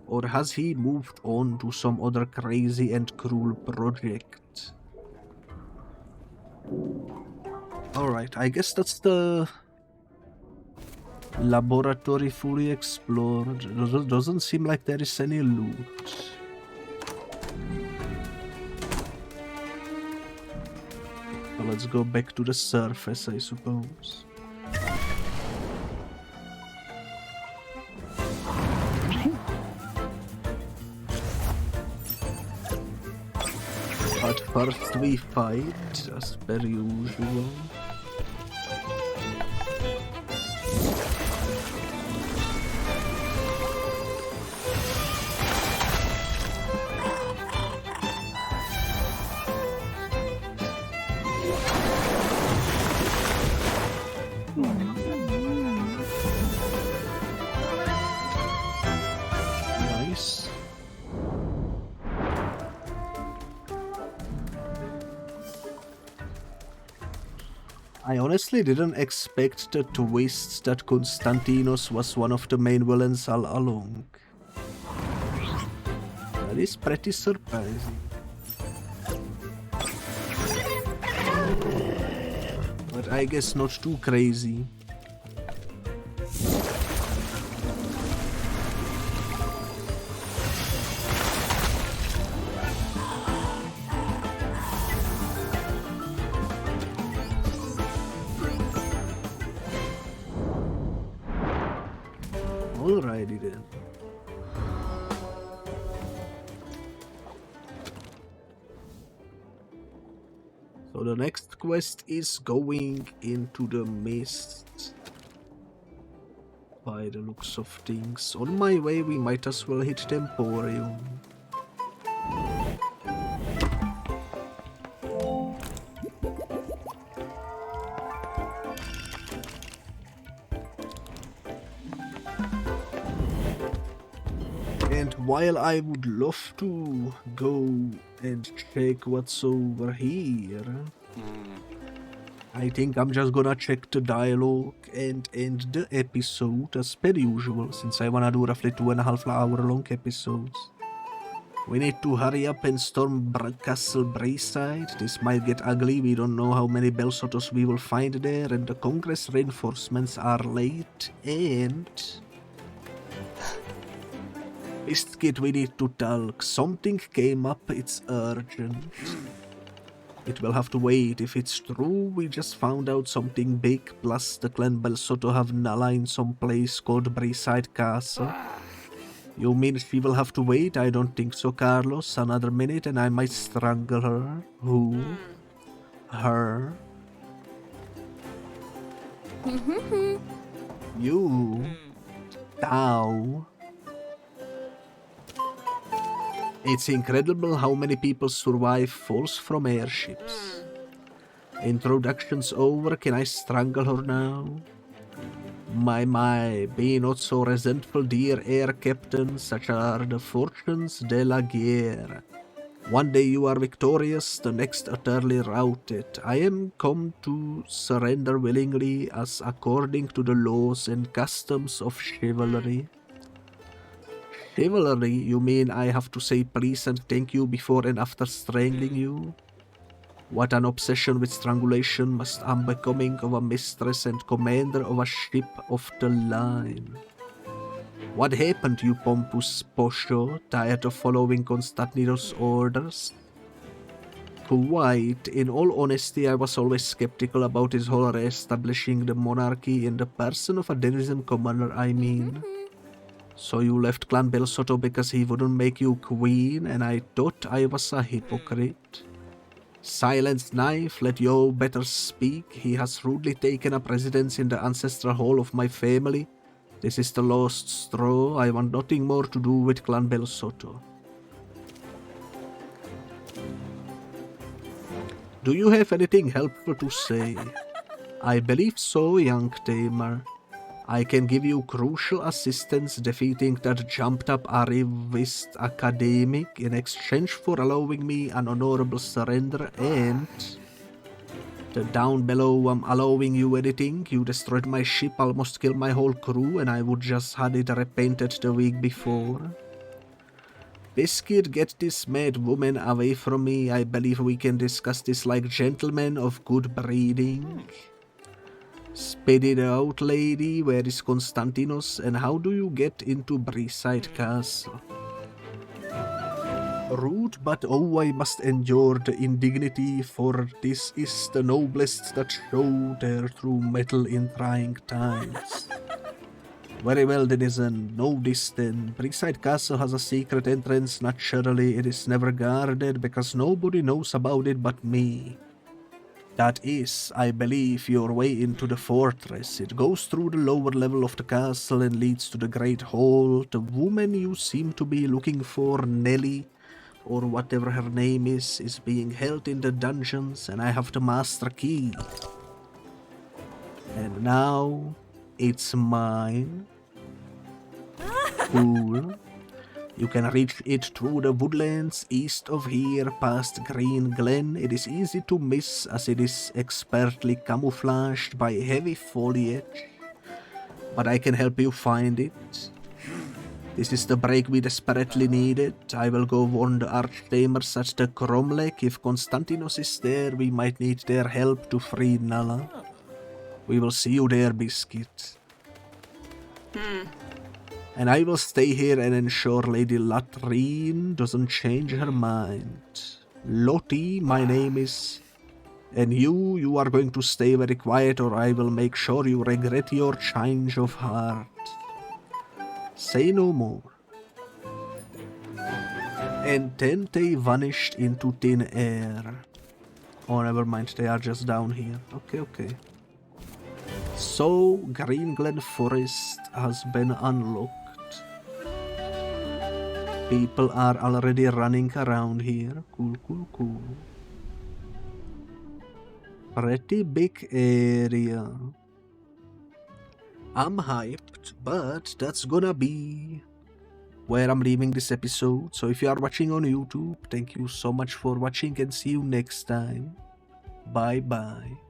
Or has he moved on to some other crazy and cruel project? Alright, I guess that's the laboratory fully explored. Doesn't seem like there is any loot. Well, let's go back to the surface, I suppose. But first we fight, as per usual. Nice. I honestly didn't expect the twist that Konstantinos was one of the main villains all along. That is pretty surprising. But I guess not too crazy. Alrighty then. So the next quest is going into the mist. By the looks of things. On my way we might as well hit Temporium. And while I would love to go and check what's over here, I think I'm just gonna check the dialogue and end the episode as per usual, since I wanna do roughly 2.5 hour long episodes. We need to hurry up and storm Castle Brayside. This might get ugly, we don't know how many Belsotos we will find there, and the Congress reinforcements are late, and... Biscuit, we need to talk. Something came up, it's urgent. It will have to wait. If it's true, we just found out something big, plus the clan Belsoto have Nala in some place called Brayside Castle. You mean she will have to wait? I don't think so, Carlos. Another minute and I might strangle her. Who? Her? You? Thou? It's incredible how many people survive falls from airships. Introduction's over, can I strangle her now? My, be not so resentful, dear air captain, such are the fortunes de la guerre. One day you are victorious, the next utterly routed. I am come to surrender willingly, as according to the laws and customs of chivalry. Chivalry? You mean I have to say please and thank you before and after strangling you? What an obsession with strangulation must unbecoming of a mistress and commander of a ship of the line. What happened, you pompous posho, tired of following Constantinos' orders? Quite. In all honesty, I was always skeptical about his whole re-establishing the monarchy in the person of a denizen commander, I mean. So you left Clan Belsoto because he wouldn't make you queen, and I thought I was a hypocrite. Silence knife, let Yo better speak. He has rudely taken up residence in the ancestral hall of my family. This is the last straw. I want nothing more to do with Clan Belsoto. Do you have anything helpful to say? I believe so, young tamer. I can give you crucial assistance defeating that jumped-up arrivist academic in exchange for allowing me an honorable surrender, and... down below I'm allowing you anything. You destroyed my ship, almost killed my whole crew, and I would just had it repainted the week before. Biscuit, get this mad woman away from me. I believe we can discuss this like gentlemen of good breeding. Spit it out, lady. Where is Konstantinos, and how do you get into Brayside Castle? Rude, but oh, I must endure the indignity, for this is the noblest that show their true mettle in trying times. Very well, denizen, know this then. Brayside Castle has a secret entrance. Naturally, it is never guarded, because nobody knows about it but me. That is, I believe, your way into the fortress. It goes through the lower level of the castle and leads to the great hall. The woman you seem to be looking for, Nelly, or whatever her name is being held in the dungeons, and I have the master key. And now, it's mine. Cool. You can reach it through the woodlands east of here past Green Glen. It is easy to miss as it is expertly camouflaged by heavy foliage, but I can help you find it. This is the break we desperately needed. I will go warn the archtamers at the Cromlech. If Konstantinos is there, we might need their help to free Nala. We will see you there, Biscuit. And I will stay here and ensure Lady Latrine doesn't change her mind. Lottie, my name is... And you are going to stay very quiet or I will make sure you regret your change of heart. Say no more. And then they vanished into thin air. Oh, never mind, they are just down here. Okay. So, Green Glen Forest has been unlocked. People are already running around here. Cool. Pretty big area. I'm hyped, but that's gonna be where I'm leaving this episode. So if you are watching on YouTube, thank you so much for watching and see you next time. Bye bye.